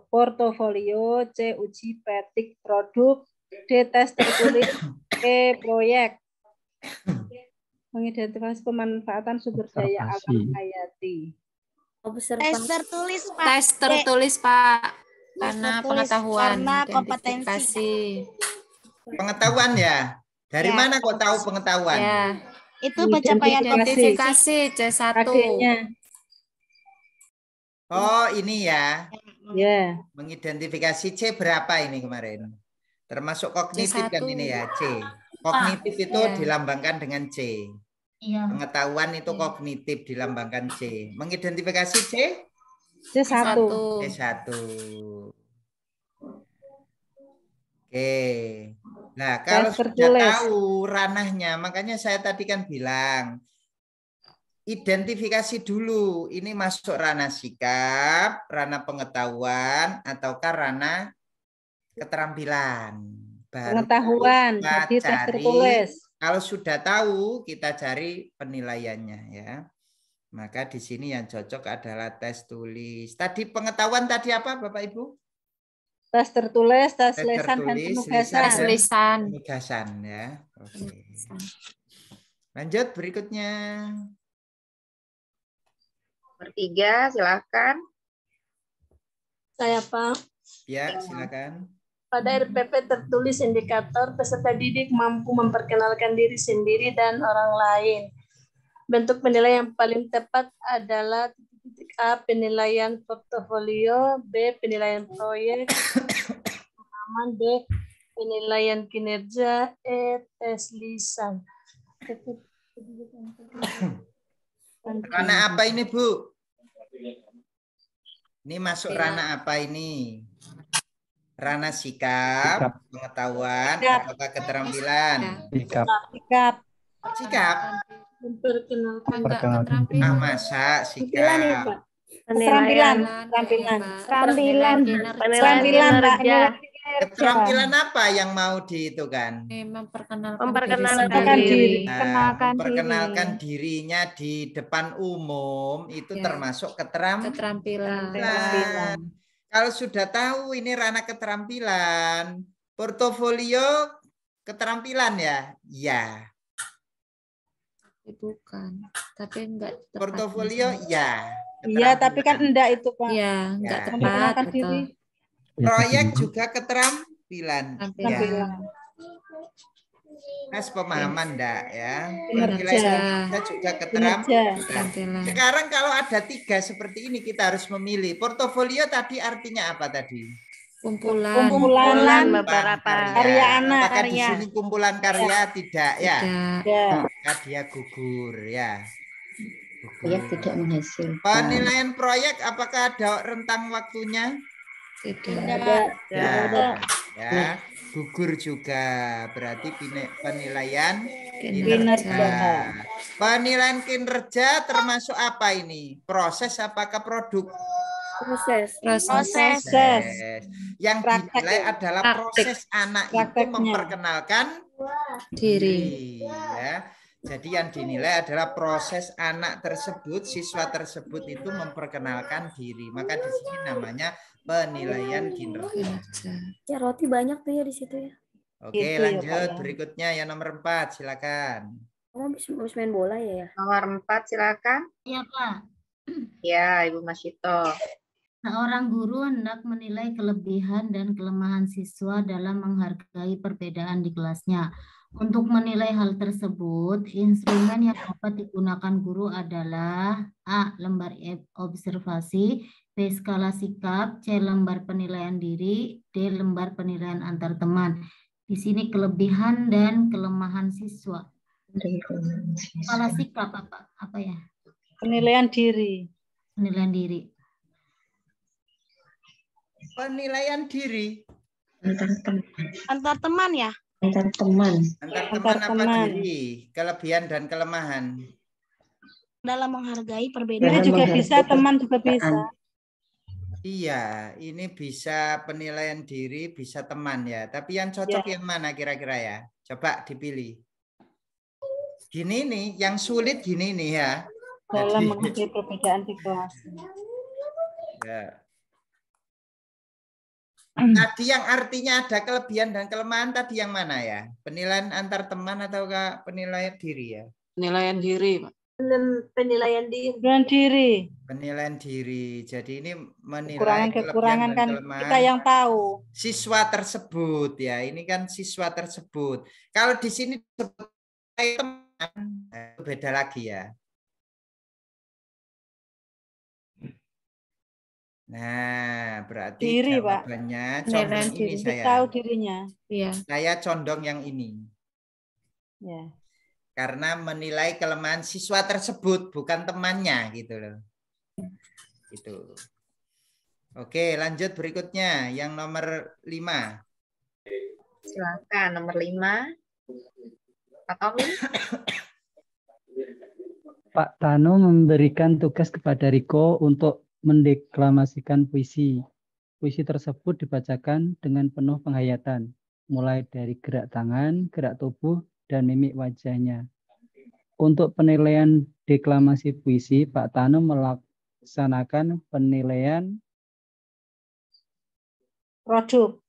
[SPEAKER 7] Portofolio, C. Uji petik produk, D. Tes tertulis, E. Proyek. Mengidentifikasi pemanfaatan sumber daya alam hayati.
[SPEAKER 6] Tes tertulis, Pak.
[SPEAKER 3] Tes tertulis, Pak. Karena
[SPEAKER 6] tertulis,
[SPEAKER 3] pengetahuan,
[SPEAKER 6] karena
[SPEAKER 3] identifikasi.
[SPEAKER 2] Pengetahuan ya? Dari
[SPEAKER 6] Ya.
[SPEAKER 2] mana kok tahu pengetahuan?
[SPEAKER 3] Ya,
[SPEAKER 6] Itu pencapaian
[SPEAKER 3] identifikasi C1.
[SPEAKER 7] AD-nya.
[SPEAKER 2] Oh, ini ya.
[SPEAKER 7] Ya.
[SPEAKER 2] Mengidentifikasi C berapa ini kemarin? Termasuk kognitif kan
[SPEAKER 3] C1.
[SPEAKER 2] ini ya, C. Kognitif itu
[SPEAKER 3] Ya.
[SPEAKER 2] dilambangkan dengan C.
[SPEAKER 10] Iya.
[SPEAKER 2] Pengetahuan itu kognitif dilambangkan C. Mengidentifikasi C?
[SPEAKER 7] C1.
[SPEAKER 2] C1. Oke. Nah, kalau
[SPEAKER 7] Tes
[SPEAKER 2] sudah
[SPEAKER 7] tertulis.
[SPEAKER 2] tahu ranahnya, makanya saya tadi kan bilang, identifikasi dulu, ini masuk ranah sikap, ranah pengetahuan, ataukah ranah keterampilan. Baru
[SPEAKER 7] Pengetahuan,
[SPEAKER 2] kita
[SPEAKER 7] jadi tes
[SPEAKER 2] cari,
[SPEAKER 7] tertulis.
[SPEAKER 2] kalau sudah tahu, kita cari penilaiannya ya. Maka di sini yang cocok adalah tes tulis. Tadi pengetahuan tadi apa Bapak Ibu?
[SPEAKER 7] Tes tertulis, tes
[SPEAKER 2] Tes
[SPEAKER 7] lisan, dan
[SPEAKER 2] tertulis,
[SPEAKER 7] penugasan.
[SPEAKER 3] Tes lisan.
[SPEAKER 2] Penugasan ya. Oke. Lanjut berikutnya.
[SPEAKER 1] Nomor 3, silakan.
[SPEAKER 9] Saya Pak.
[SPEAKER 2] Ya, silakan.
[SPEAKER 9] Pada RPP tertulis indikator peserta didik mampu memperkenalkan diri sendiri dan orang lain. Bentuk penilaian yang paling tepat adalah titik A. Penilaian portofolio, B. Penilaian proyek, pengalaman, D. Penilaian kinerja, E. Tes lisan.
[SPEAKER 2] Ranah apa ini Bu? Ini masuk ranah apa ini? Ranah sikap, pengetahuan, apakah keterampilan?
[SPEAKER 7] Sikap.
[SPEAKER 2] Sikap.
[SPEAKER 9] Memperkenalkan
[SPEAKER 2] Ah, masa sikap.
[SPEAKER 7] Keterampilan.
[SPEAKER 3] Penilaian
[SPEAKER 7] Keterampilan, Pak.
[SPEAKER 2] Keterampilan apa yang mau diitukan?
[SPEAKER 8] Memperkenalkan diri.
[SPEAKER 2] Nah, memperkenalkan dirinya di depan umum itu termasuk keterampilan. Kalau sudah tahu ini ranah keterampilan, portofolio keterampilan ya? Ya.
[SPEAKER 3] Bukan, tapi enggak tepat.
[SPEAKER 2] Portofolio ya.
[SPEAKER 7] Iya, tapi kan enggak itu, Pak.
[SPEAKER 3] Iya, enggak
[SPEAKER 2] Ya.
[SPEAKER 3] tepat.
[SPEAKER 7] Memperkenalkan
[SPEAKER 3] Betul.
[SPEAKER 7] diri.
[SPEAKER 2] Proyek juga keterampilan.
[SPEAKER 3] Keterampilan.
[SPEAKER 2] Ya. Tes pemahaman enggak ya?
[SPEAKER 7] Kinerja.
[SPEAKER 2] Penilaian kita juga
[SPEAKER 7] Kinerja.
[SPEAKER 3] Keterampilan.
[SPEAKER 2] Sekarang kalau ada 3 seperti ini kita harus memilih. Portofolio tadi artinya apa tadi?
[SPEAKER 3] Kumpulan.
[SPEAKER 8] Beberapa
[SPEAKER 7] karya anak.
[SPEAKER 2] Apakah di sini kumpulan karya? Tidak ya?
[SPEAKER 3] Tidak.
[SPEAKER 7] Ya.
[SPEAKER 2] Maka dia gugur ya.
[SPEAKER 10] Proyek tidak menghasilkan.
[SPEAKER 2] Penilaian proyek apakah ada rentang waktunya?
[SPEAKER 3] Tidak.
[SPEAKER 2] Ya, gugur juga. Berarti penilaian
[SPEAKER 3] Kinerja.
[SPEAKER 2] Penilaian kinerja termasuk apa ini? Proses apakah produk?
[SPEAKER 4] Proses.
[SPEAKER 2] Yang
[SPEAKER 7] Praktek
[SPEAKER 2] dinilai
[SPEAKER 7] ya.
[SPEAKER 2] adalah proses anak itu
[SPEAKER 7] Prakteknya.
[SPEAKER 2] memperkenalkan
[SPEAKER 3] Diri.
[SPEAKER 2] ya. Jadi yang dinilai adalah proses anak tersebut, siswa tersebut itu memperkenalkan diri. Maka di sini namanya penilaian kinerja.
[SPEAKER 4] Ya roti banyak tuh ya di situ ya.
[SPEAKER 2] Oke,
[SPEAKER 7] Gitu ya,
[SPEAKER 2] lanjut
[SPEAKER 7] Pak, ya.
[SPEAKER 2] berikutnya yang nomor 4, silakan.
[SPEAKER 4] Kamu habis main bola ya?
[SPEAKER 1] Nomor 4, silakan.
[SPEAKER 10] Iya, Pak.
[SPEAKER 1] Ya, Ibu Masyito.
[SPEAKER 10] Seorang guru hendak menilai kelebihan dan kelemahan siswa dalam menghargai perbedaan di kelasnya. Untuk menilai hal tersebut, instrumen yang dapat digunakan guru adalah A. Lembar observasi, B. Skala sikap, C. Lembar penilaian diri, D. Lembar penilaian antar teman. Di sini kelebihan dan kelemahan siswa. Skala sikap apa ya?
[SPEAKER 7] Penilaian diri.
[SPEAKER 10] Penilaian diri.
[SPEAKER 2] Penilaian diri
[SPEAKER 6] Antar teman ya?
[SPEAKER 10] Antar teman.
[SPEAKER 2] antar teman apa
[SPEAKER 7] teman.
[SPEAKER 2] diri, kelebihan dan kelemahan.
[SPEAKER 6] dalam menghargai
[SPEAKER 7] Diri
[SPEAKER 6] perbedaan.
[SPEAKER 7] juga bisa, teman juga bisa.
[SPEAKER 2] Iya, ini bisa penilaian diri, bisa teman ya. Tapi yang cocok yang mana kira-kira ya? Coba dipilih. Gini nih, yang sulit gini nih ya.
[SPEAKER 7] Dalam menghargai perbedaan di kelas.
[SPEAKER 2] Ya. Tadi yang artinya ada kelebihan dan kelemahan tadi yang mana ya? Penilaian antar teman atau penilaian diri ya?
[SPEAKER 11] Penilaian diri, Pak.
[SPEAKER 9] Penilaian diri.
[SPEAKER 7] Penilaian diri.
[SPEAKER 2] Penilaian diri. Jadi ini menilai
[SPEAKER 7] Kekurangan-kekurangan
[SPEAKER 2] kelebihan dan
[SPEAKER 7] kan
[SPEAKER 2] kelemahan
[SPEAKER 7] kita yang tahu.
[SPEAKER 2] siswa tersebut ya. Ini kan siswa tersebut. Kalau di sini teman beda lagi ya. Nah, berarti
[SPEAKER 7] Diri, Pak.
[SPEAKER 2] jawabannya condong ini saya.
[SPEAKER 7] Tahu dirinya.
[SPEAKER 3] Iya.
[SPEAKER 2] Saya condong yang ini.
[SPEAKER 7] Ya.
[SPEAKER 2] Karena menilai kelemahan siswa tersebut, bukan temannya gitu loh. Gitu. Oke, lanjut berikutnya yang nomor 5.
[SPEAKER 1] Silakan nomor 5. Pak Tommy.
[SPEAKER 12] Pak Tano memberikan tugas kepada Riko untuk mendeklamasikan puisi. Puisi tersebut dibacakan dengan penuh penghayatan, mulai dari gerak tangan, gerak tubuh, dan mimik wajahnya. Untuk penilaian deklamasi puisi, Pak Tano melaksanakan penilaian
[SPEAKER 7] produk.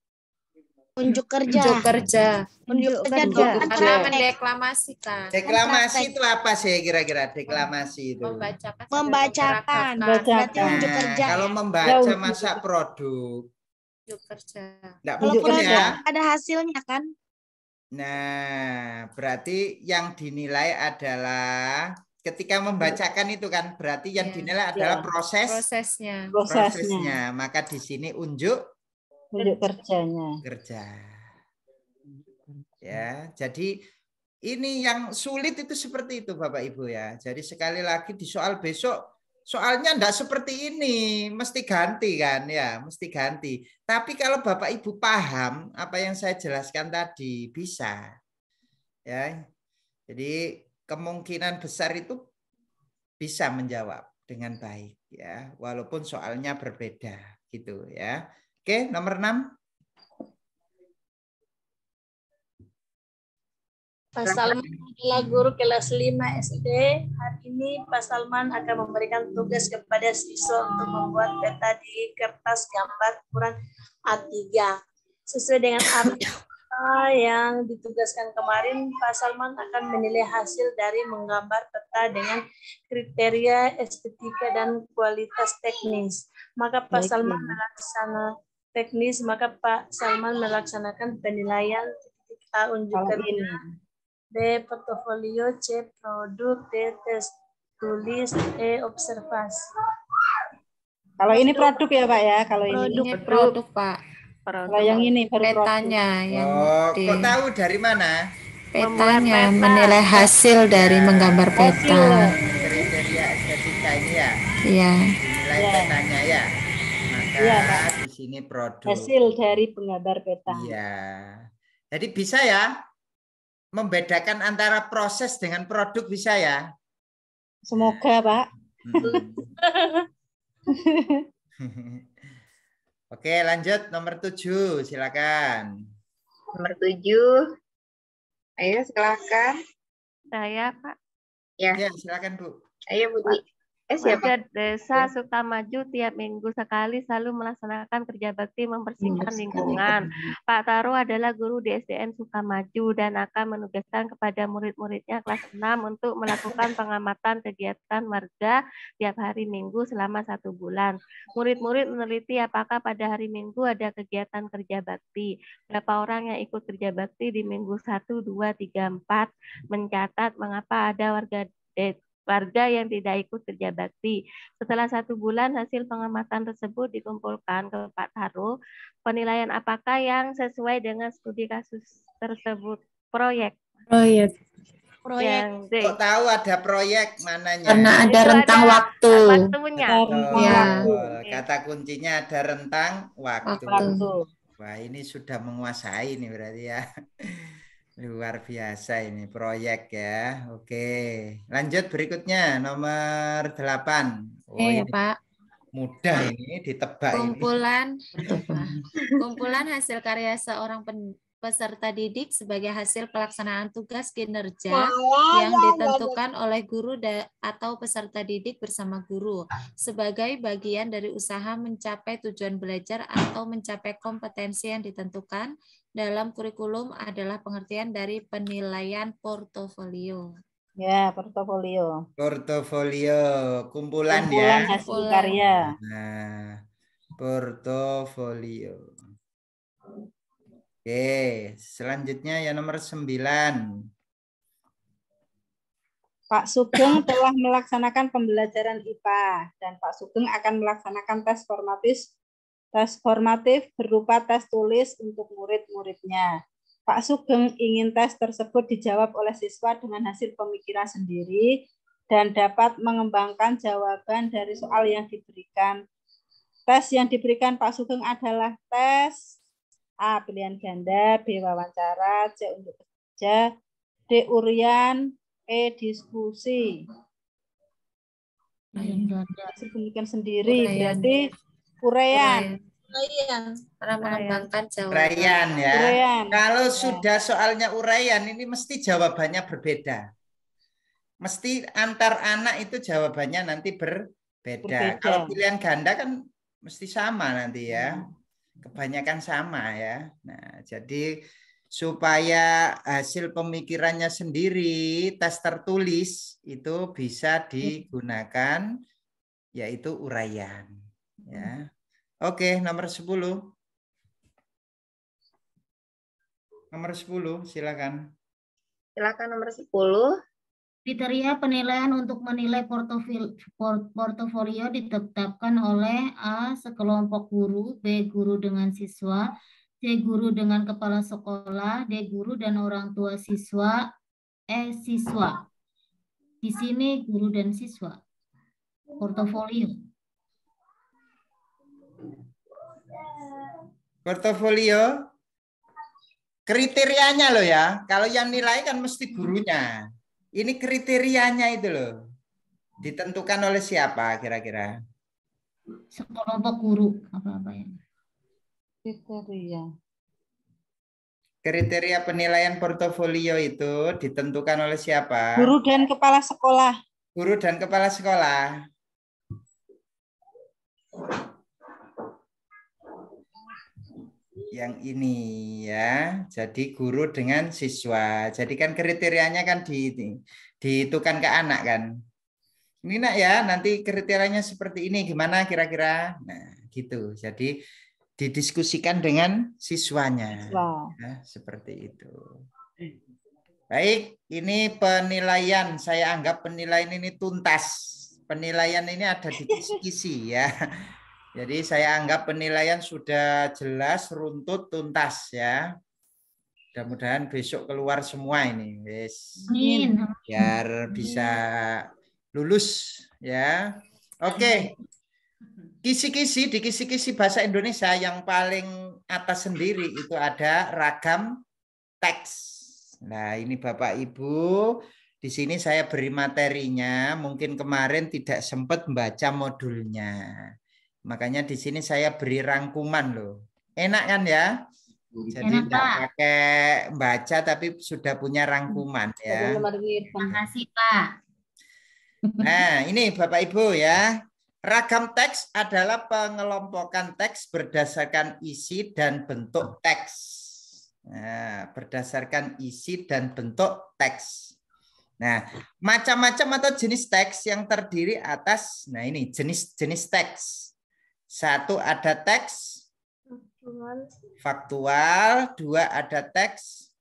[SPEAKER 6] Unjuk kerja.
[SPEAKER 3] Unjuk kerja.
[SPEAKER 6] Unjuk
[SPEAKER 3] Karena
[SPEAKER 6] kerja.
[SPEAKER 3] mendeklamasikan.
[SPEAKER 2] Deklamasi itu apa sih kira-kira? Deklamasi itu.
[SPEAKER 6] Membacakan. Berarti unjuk kerja.
[SPEAKER 2] Kalau membaca masa produk.
[SPEAKER 3] Unjuk kerja.
[SPEAKER 2] Nggak
[SPEAKER 6] Kalau
[SPEAKER 2] mungkin
[SPEAKER 6] produk
[SPEAKER 2] ya.
[SPEAKER 6] ada hasilnya kan?
[SPEAKER 2] Nah, berarti yang dinilai adalah ketika membacakan itu kan berarti yang dinilai adalah
[SPEAKER 3] prosesnya.
[SPEAKER 2] Prosesnya. Maka di sini unjuk
[SPEAKER 7] kerjanya.
[SPEAKER 2] Kerja. Ya, jadi ini yang sulit itu seperti itu Bapak Ibu ya. Jadi sekali lagi di soal besok soalnya enggak seperti ini, mesti ganti kan ya, mesti ganti. Tapi kalau Bapak Ibu paham apa yang saya jelaskan tadi bisa. Ya. Jadi kemungkinan besar itu bisa menjawab dengan baik ya, walaupun soalnya berbeda gitu ya. Oke, nomor 6.
[SPEAKER 9] Pak Salman adalah guru kelas 5 SD. Hari ini Pak Salman akan memberikan tugas kepada siswa untuk membuat peta di kertas gambar ukuran A3. Sesuai dengan apa yang ditugaskan kemarin, Pak Salman akan menilai hasil dari menggambar peta dengan kriteria estetika dan kualitas teknis. Maka Pak Salman melaksanakan penilaian A unjuk kerja, B portofolio, C produk, D tes tulis, E observasi.
[SPEAKER 7] Kalau ini produk ya Pak ya, kalau
[SPEAKER 3] ini produk Pak.
[SPEAKER 7] Kalau yang ini baru
[SPEAKER 3] petanya yang
[SPEAKER 2] kok tahu dari mana?
[SPEAKER 3] Petanya menilai hasil dari menggambar peta.
[SPEAKER 2] Kriteria estetika ini ya.
[SPEAKER 3] Iya.
[SPEAKER 2] Nilai petanya ya. Maka di sini produk.
[SPEAKER 7] Hasil dari penggambar peta.
[SPEAKER 2] Iya. Jadi bisa ya membedakan antara proses dengan produk bisa ya.
[SPEAKER 7] Semoga Pak.
[SPEAKER 2] Oke, lanjut nomor 7, silakan.
[SPEAKER 1] Nomor 7. Ayo silakan.
[SPEAKER 8] Saya, Pak.
[SPEAKER 1] Ya,
[SPEAKER 2] silakan Bu.
[SPEAKER 1] Ayo Bu.
[SPEAKER 8] Warga Desa Sukamaju tiap minggu sekali selalu melaksanakan kerja bakti membersihkan lingkungan. Pak Taro adalah guru di SDN Sukamaju dan akan menugaskan kepada murid-muridnya kelas 6 untuk melakukan pengamatan kegiatan warga tiap hari Minggu selama 1 bulan. Murid-murid meneliti apakah pada hari Minggu ada kegiatan kerja bakti. Berapa orang yang ikut kerja bakti di Minggu 1, 2, 3, 4. Mencatat mengapa ada warga yang tidak ikut kerja bakti. Setelah 1 bulan hasil pengamatan tersebut dikumpulkan ke Pak Taro. Penilaian apakah yang sesuai dengan studi kasus tersebut? Proyek. Yang D.
[SPEAKER 2] Kok tahu ada proyek mananya?
[SPEAKER 3] Karena ada rentang waktu.
[SPEAKER 8] Waktunya.
[SPEAKER 2] Kata kuncinya ada rentang waktu. Wah, ini sudah menguasai nih berarti ya. Luar biasa ini proyek ya. Oke, lanjut berikutnya nomor 8. Oh,
[SPEAKER 3] Ya
[SPEAKER 2] ini
[SPEAKER 3] Pak.
[SPEAKER 2] mudah ini ditebak ini.
[SPEAKER 3] Kumpulan hasil karya seorang peserta didik sebagai hasil pelaksanaan tugas kinerja yang ditentukan oleh guru atau peserta didik bersama guru sebagai bagian dari usaha mencapai tujuan belajar atau mencapai kompetensi yang ditentukan dalam kurikulum adalah pengertian dari penilaian portofolio.
[SPEAKER 7] Ya, portofolio.
[SPEAKER 2] Portofolio, kumpulan
[SPEAKER 7] Kumpulan
[SPEAKER 2] ya.
[SPEAKER 7] hasil karya.
[SPEAKER 2] Nah, portofolio. Oke, selanjutnya yang nomor 9.
[SPEAKER 7] Pak Sugeng telah melaksanakan pembelajaran IPA dan Pak Sugeng akan melaksanakan tes formatif berupa tes tulis untuk murid-muridnya. Pak Sugeng ingin tes tersebut dijawab oleh siswa dengan hasil pemikiran sendiri dan dapat mengembangkan jawaban dari soal yang diberikan. Tes yang diberikan Pak Sugeng adalah tes A. Pilihan ganda, B. Wawancara, C. Unjuk kerja, D. Urian, E. Diskusi. Hasil pemikiran sendiri berarti uraian.
[SPEAKER 3] Karena mengembangkan jawaban.
[SPEAKER 2] Uraian ya.
[SPEAKER 7] Uraian.
[SPEAKER 2] Kalau sudah soalnya uraian ini mesti jawabannya berbeda. Mesti antar anak itu jawabannya nanti berbeda. Kalau pilihan ganda kan mesti sama nanti ya. Kebanyakan sama ya. Nah, jadi supaya hasil pemikirannya sendiri tes tertulis itu bisa digunakan yaitu uraian ya. Oke, nomor 10. Nomor 10, silakan.
[SPEAKER 1] Silakan nomor 10.
[SPEAKER 10] Kriteria penilaian untuk menilai portofolio ditetapkan oleh A. Sekelompok guru, B. Guru dengan siswa, C. Guru dengan kepala sekolah, D. Guru dan orang tua siswa, E. Siswa. Di sini guru dan siswa. Portofolio.
[SPEAKER 2] Portofolio. Kriterianya loh ya. Kalau yang nilai kan mesti gurunya. Ini kriterianya itu loh. Ditentukan oleh siapa kira-kira?
[SPEAKER 10] Sekelompok guru. Apa-apa ya?
[SPEAKER 7] Kriteria.
[SPEAKER 2] Kriteria penilaian portofolio itu ditentukan oleh siapa?
[SPEAKER 7] Guru dan kepala sekolah.
[SPEAKER 2] Guru dan kepala sekolah. Yang ini ya, jadi guru dengan siswa. Jadi kan kriterianya kan dihitungkan ke anak kan. Ini nak ya, nanti kriterianya seperti ini gimana kira-kira? Nah, gitu. Jadi didiskusikan dengan siswanya. Ya, seperti itu. Baik, ini penilaian. Saya anggap penilaian ini tuntas. Penilaian ini ada di kisi-kisi ya. Jadi saya anggap penilaian sudah jelas, runtut, tuntas ya. Mudah-mudahan besok keluar semua ini, guys. Biar bisa lulus ya. Oke. Kisi-kisi di kisi-kisi bahasa Indonesia yang paling atas sendiri itu ada ragam teks. Nah, ini Bapak Ibu, di sini saya beri materinya, mungkin kemarin tidak sempat membaca modulnya. Makanya di sini saya beri rangkuman loh. Enak kan ya? Jadi tidak pakai baca tapi sudah punya rangkuman ya.
[SPEAKER 10] Terima kasih Pak.
[SPEAKER 2] Nah ini Bapak Ibu ya. Ragam teks adalah pengelompokan teks berdasarkan isi dan bentuk teks. Nah, berdasarkan isi dan bentuk teks. Nah, macam-macam atau jenis teks yang terdiri atas, nah ini jenis-jenis teks. 1 ada teks faktual, 2 ada teks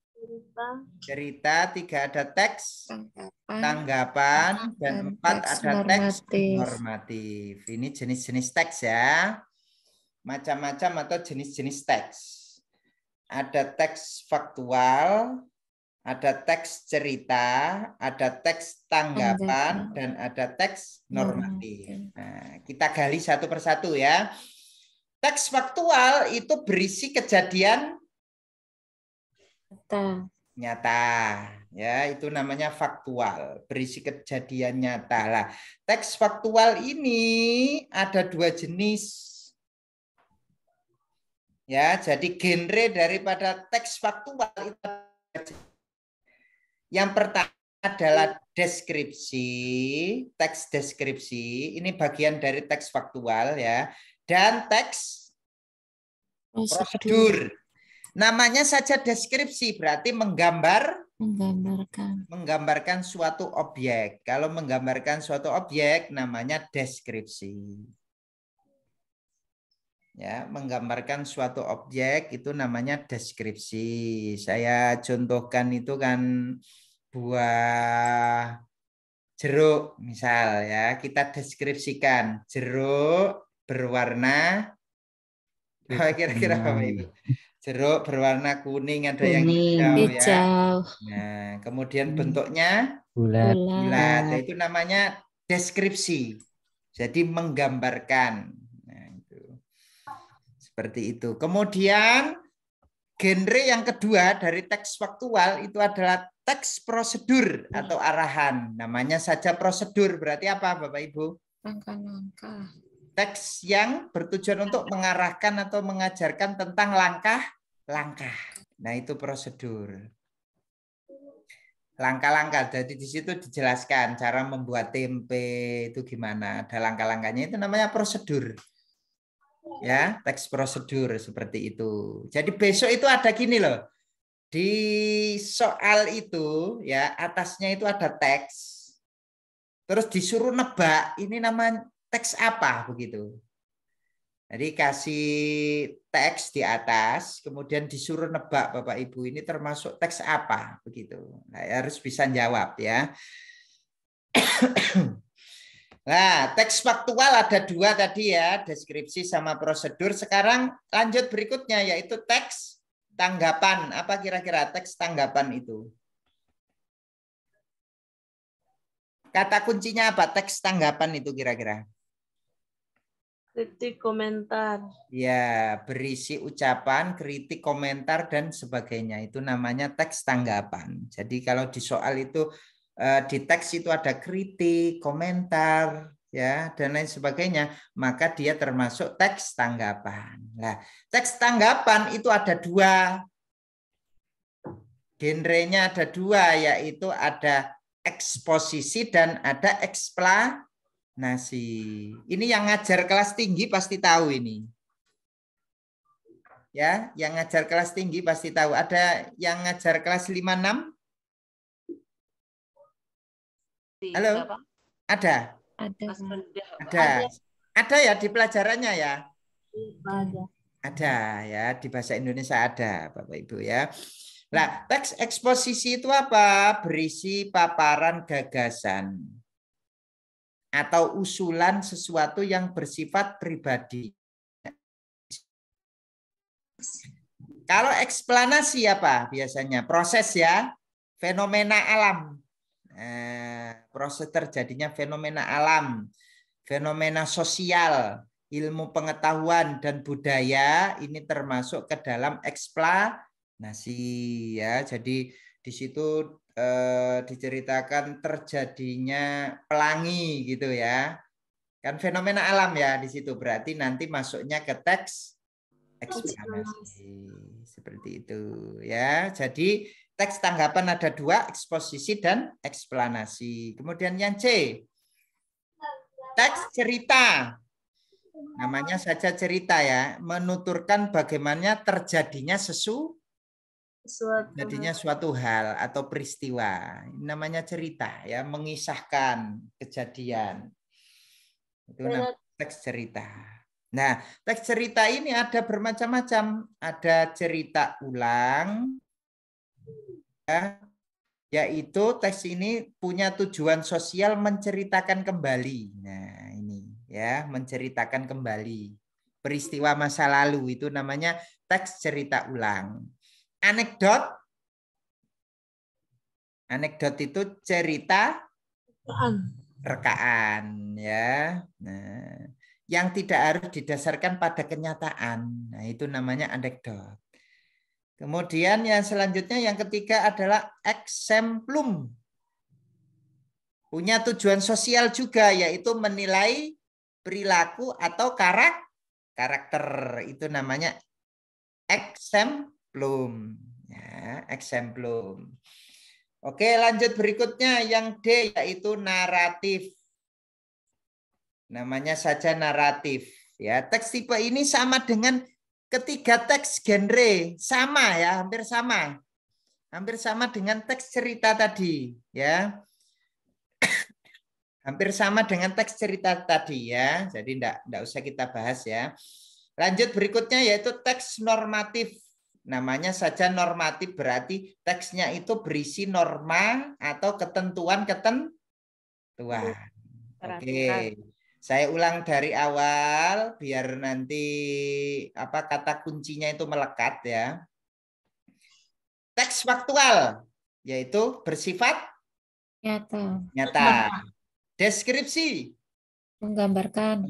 [SPEAKER 2] cerita, 3 ada teks tanggapan, dan 4 ada teks normatif. Ini jenis-jenis teks ya. Macam-macam atau jenis-jenis teks. Ada teks faktual, ada teks cerita, ada teks tanggapan, dan ada teks normatif. Nah, kita gali satu persatu ya. Teks faktual itu berisi kejadian nyata, ya itu namanya faktual, berisi kejadian nyata. Lah, teks faktual ini ada 2 jenis. Ya, jadi genre daripada teks faktual itu yang pertama adalah deskripsi, teks deskripsi, ini bagian dari teks faktual ya, dan teks prosedur. Namanya saja deskripsi, berarti menggambarkan suatu objek. Kalau menggambarkan suatu objek namanya deskripsi. Ya, menggambarkan suatu objek itu namanya deskripsi. Saya contohkan itu kan buah jeruk misal ya, kita deskripsikan jeruk berwarna kira-kira apa Ibu? Jeruk berwarna kuning, ada yang hijau ya. Nah, kemudian bentuknya bulat. Nah, itu namanya deskripsi. Jadi menggambarkan. Nah, itu. Seperti itu. Kemudian genre yang kedua dari teks faktual itu adalah teks prosedur atau arahan. Namanya saja prosedur. Berarti apa Bapak Ibu?
[SPEAKER 3] Langkah-langkah. Teks
[SPEAKER 2] yang bertujuan untuk mengarahkan atau mengajarkan tentang langkah-langkah. Nah, itu prosedur. Langkah-langkah. Jadi di situ dijelaskan cara membuat tempe itu gimana. Ada langkah-langkahnya, itu namanya prosedur. Ya, teks prosedur seperti itu. Jadi besok itu ada gini loh. Di soal itu ya, atasnya itu ada teks. Terus disuruh nebak, ini namanya teks apa begitu. Jadi kasih teks di atas, kemudian disuruh nebak Bapak Ibu ini termasuk teks apa begitu. Nah, harus bisa jawab ya. Nah, teks faktual ada 2 tadi ya, deskripsi sama prosedur. Sekarang lanjut berikutnya yaitu teks tanggapan. Apa kira-kira teks tanggapan itu? Kata kuncinya apa? Teks tanggapan itu kira-kira?
[SPEAKER 9] Kritik, komentar.
[SPEAKER 2] Ya, berisi ucapan, kritik, komentar, dan sebagainya. Itu namanya teks tanggapan. Jadi kalau di soal itu, di teks itu ada kritik, komentar, ya, dan lain sebagainya, maka dia termasuk teks tanggapan. Nah, teks tanggapan itu ada 2. Genrenya ada 2, yaitu ada eksposisi dan ada eksplanasi. Ini yang ngajar kelas tinggi pasti tahu ini. Ya, yang ngajar kelas tinggi pasti tahu. Ada yang ngajar kelas 5-6? Halo? Ada? Ada. Ada ya di pelajarannya ya? Ada ya, di bahasa Indonesia ada, Bapak Ibu ya. Nah, teks eksposisi itu apa? Berisi paparan gagasan atau usulan sesuatu yang bersifat pribadi. Kalau eksplanasi apa biasanya? Proses ya, fenomena alam. Proses terjadinya fenomena alam, fenomena sosial, ilmu pengetahuan dan budaya ini termasuk ke dalam eksplanasi ya. Jadi di situ diceritakan terjadinya pelangi gitu ya. Kan fenomena alam ya di situ, berarti nanti masuknya ke teks eksplanasi. Seperti itu ya. Jadi teks tanggapan ada 2, eksposisi dan eksplanasi. Kemudian yang C, teks cerita. Namanya saja cerita ya, menuturkan bagaimana terjadinya suatu hal atau peristiwa. Ini namanya cerita ya, mengisahkan kejadian. Itu namanya teks cerita. Nah, teks cerita ini ada bermacam-macam. Ada cerita ulang, ya, yaitu teks ini punya tujuan sosial menceritakan kembali. Nah, ini ya, menceritakan kembali peristiwa masa lalu, itu namanya teks cerita ulang. Anekdot itu cerita rekaan ya. Nah, yang tidak harus didasarkan pada kenyataan. Nah, itu namanya anekdot. Kemudian yang selanjutnya yang ketiga adalah exemplum. Punya tujuan sosial juga, yaitu menilai perilaku atau karakter. Itu namanya exemplum. Ya, exemplum. Oke, lanjut berikutnya yang D, yaitu naratif. Namanya saja naratif. Ya, teks tipe ini sama dengan ketiga teks genre, sama ya, hampir sama. Hampir sama dengan teks cerita tadi, ya. Hampir sama dengan teks cerita tadi ya. Jadi enggak usah kita bahas ya. Lanjut berikutnya yaitu teks normatif. Namanya saja normatif, berarti teksnya itu berisi norma atau ketentuan-ketentuan. Oke. Saya ulang dari awal biar nanti kata kuncinya itu melekat ya. Teks faktual yaitu bersifat nyata. Deskripsi
[SPEAKER 3] menggambarkan.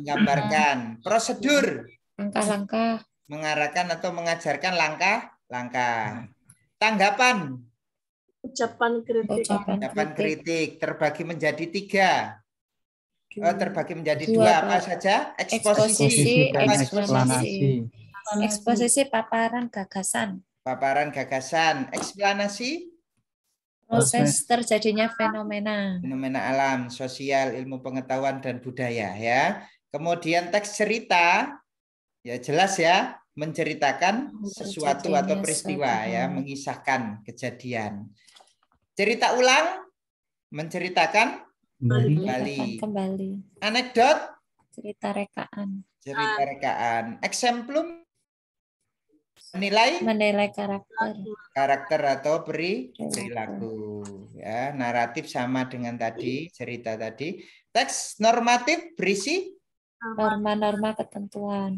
[SPEAKER 2] Prosedur
[SPEAKER 3] Langkah-langkah.
[SPEAKER 2] mengarahkan atau mengajarkan langkah-langkah. Tanggapan
[SPEAKER 9] Ucapan
[SPEAKER 2] kritik terbagi menjadi 3. Terbagi menjadi 2 apa saja?
[SPEAKER 3] Eksposisi, eksplanasi. Eksposisi paparan gagasan.
[SPEAKER 2] Eksplanasi
[SPEAKER 3] proses terjadinya fenomena
[SPEAKER 2] alam, sosial, ilmu pengetahuan dan budaya ya. Kemudian teks cerita ya jelas ya, menceritakan sesuatu atau peristiwa ya, mengisahkan kejadian. Cerita ulang menceritakan kembali. Anekdot
[SPEAKER 3] cerita rekaan.
[SPEAKER 2] Exemplum menilai karakter atau perilaku ya. Naratif sama dengan tadi, cerita tadi. Teks normatif berisi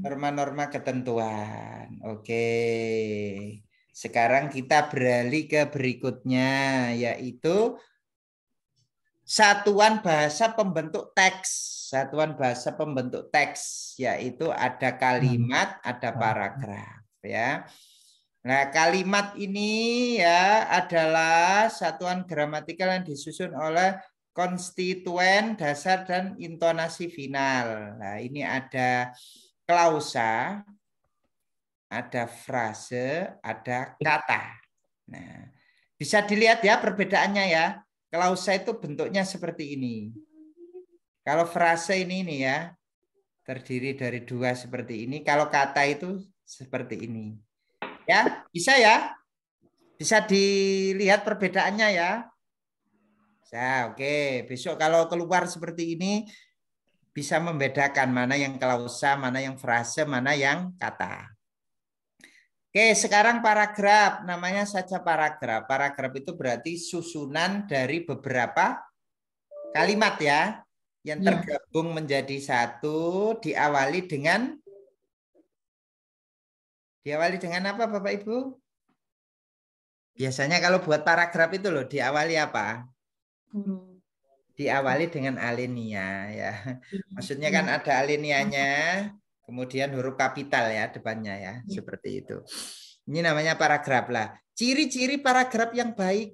[SPEAKER 3] norma-norma ketentuan.
[SPEAKER 2] Oke. Sekarang kita beralih ke berikutnya, yaitu satuan bahasa pembentuk teks. Yaitu ada kalimat, ada paragraf ya. Nah, kalimat ini ya adalah satuan gramatikal yang disusun oleh konstituen, dasar, dan intonasi final. Nah, ini ada klausa, ada frase, ada kata. Nah, bisa dilihat ya perbedaannya ya. Klausa itu bentuknya seperti ini. Kalau frase ini ya, terdiri dari 2 seperti ini. Kalau kata itu seperti ini. Ya, bisa ya? Bisa dilihat perbedaannya ya? Nah, oke. Besok kalau keluar seperti ini, bisa membedakan mana yang klausa, mana yang frase, mana yang kata. Oke, sekarang paragraf. Namanya saja paragraf. Paragraf itu berarti susunan dari beberapa kalimat ya, yang tergabung menjadi satu, diawali dengan apa Bapak Ibu? Biasanya kalau buat paragraf itu loh diawali apa? Diawali dengan alinea ya. Maksudnya kan ada alinianya, kemudian huruf kapital ya depannya ya, seperti itu. Ini namanya paragraf lah. Ciri-ciri paragraf yang baik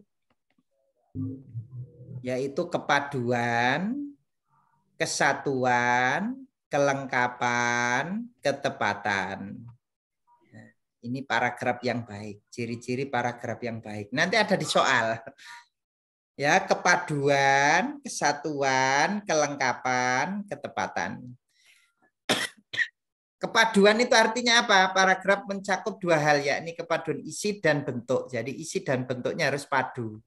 [SPEAKER 2] yaitu kepaduan, kesatuan, kelengkapan, ketepatan. Ini paragraf yang baik, ciri-ciri paragraf yang baik. Nanti ada di soal. Ya, kepaduan, kesatuan, kelengkapan, ketepatan. Kepaduan itu artinya apa? Paragraf mencakup 2 hal, yakni kepaduan isi dan bentuk. Jadi isi dan bentuknya harus padu.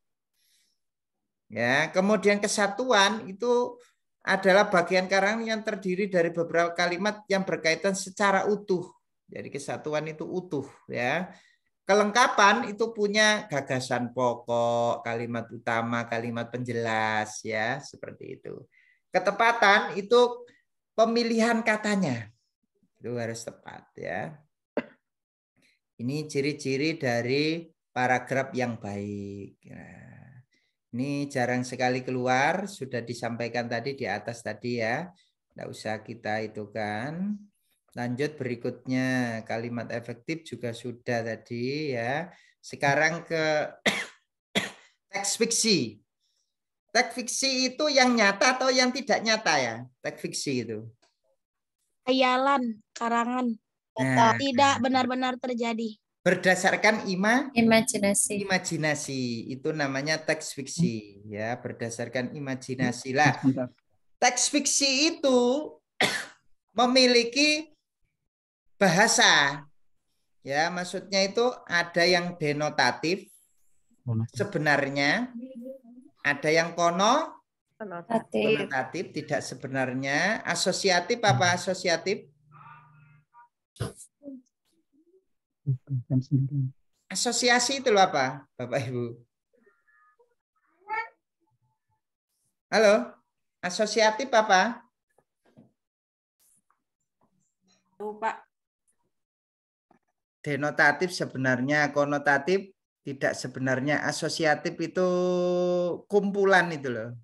[SPEAKER 2] Ya, kemudian kesatuan itu adalah bagian karangan yang terdiri dari beberapa kalimat yang berkaitan secara utuh. Jadi kesatuan itu utuh ya. Kelengkapan itu punya gagasan pokok, kalimat utama, kalimat penjelas ya, seperti itu. Ketepatan itu pemilihan katanya. Itu harus tepat ya. Ini ciri-ciri dari paragraf yang baik. Nah, ini jarang sekali keluar, sudah disampaikan tadi di atas tadi ya. Tidak usah kita itu kan. Lanjut berikutnya, kalimat efektif juga sudah tadi ya. Sekarang ke teks fiksi. Teks fiksi itu yang nyata atau yang tidak nyata ya? Teks fiksi itu.
[SPEAKER 6] Khayalan, karangan.
[SPEAKER 2] Nah,
[SPEAKER 6] Tidak benar-benar terjadi.
[SPEAKER 2] berdasarkan
[SPEAKER 3] Imajinasi.
[SPEAKER 2] itu namanya teks fiksi ya, berdasarkan imajinasi lah. Teks fiksi itu memiliki bahasa ya, maksudnya itu ada yang denotatif sebenarnya, ada yang konotatif tidak sebenarnya, asosiatif apa asosiatif? Asosiasi itu loh apa, Bapak Ibu? Halo, asosiatif apa?
[SPEAKER 11] Pak.
[SPEAKER 2] Denotatif sebenarnya, konotatif tidak sebenarnya, asosiatif itu kumpulan itu loh.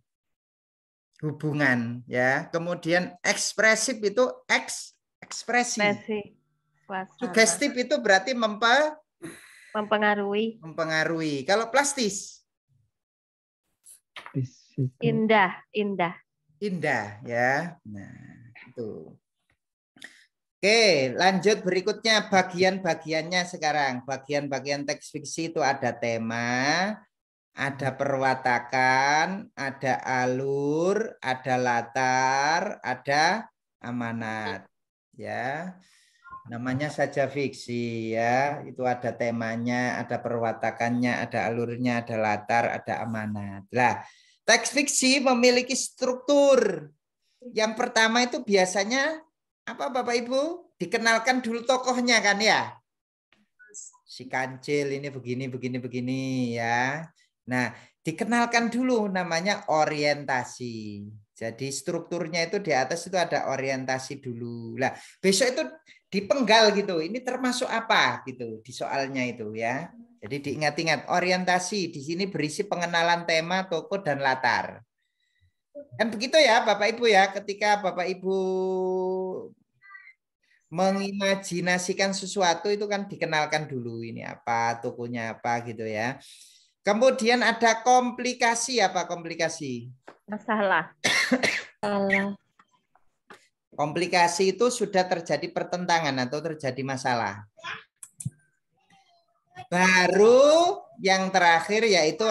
[SPEAKER 2] Hubungan ya. Kemudian ekspresif itu ekspresi. Sugestif itu berarti mempengaruhi. Kalau plastis?
[SPEAKER 8] Indah
[SPEAKER 2] ya. Nah, itu. Oke, lanjut berikutnya bagian-bagiannya sekarang. Bagian-bagian teks fiksi itu ada tema, ada perwatakan, ada alur, ada latar, ada amanat. Ya. Namanya saja fiksi ya. Itu ada temanya, ada perwatakannya, ada alurnya, ada latar, ada amanat. Lah, teks fiksi memiliki struktur. Yang pertama itu biasanya apa Bapak Ibu? Dikenalkan dulu tokohnya kan ya. Si kancil ini begini ya. Nah, dikenalkan dulu namanya orientasi. Jadi strukturnya itu di atas itu ada orientasi dulu. Lah, besok itu dipenggal gitu. Ini termasuk apa gitu di soalnya itu ya. Jadi diingat-ingat orientasi di sini berisi pengenalan tema, tokoh dan latar. Kan begitu ya Bapak Ibu ya, ketika Bapak Ibu mengimajinasikan sesuatu itu kan dikenalkan dulu ini apa, tokohnya apa gitu ya. Kemudian ada komplikasi, apa komplikasi?
[SPEAKER 8] Masalah.
[SPEAKER 2] Komplikasi itu sudah terjadi pertentangan atau terjadi masalah. Baru yang terakhir yaitu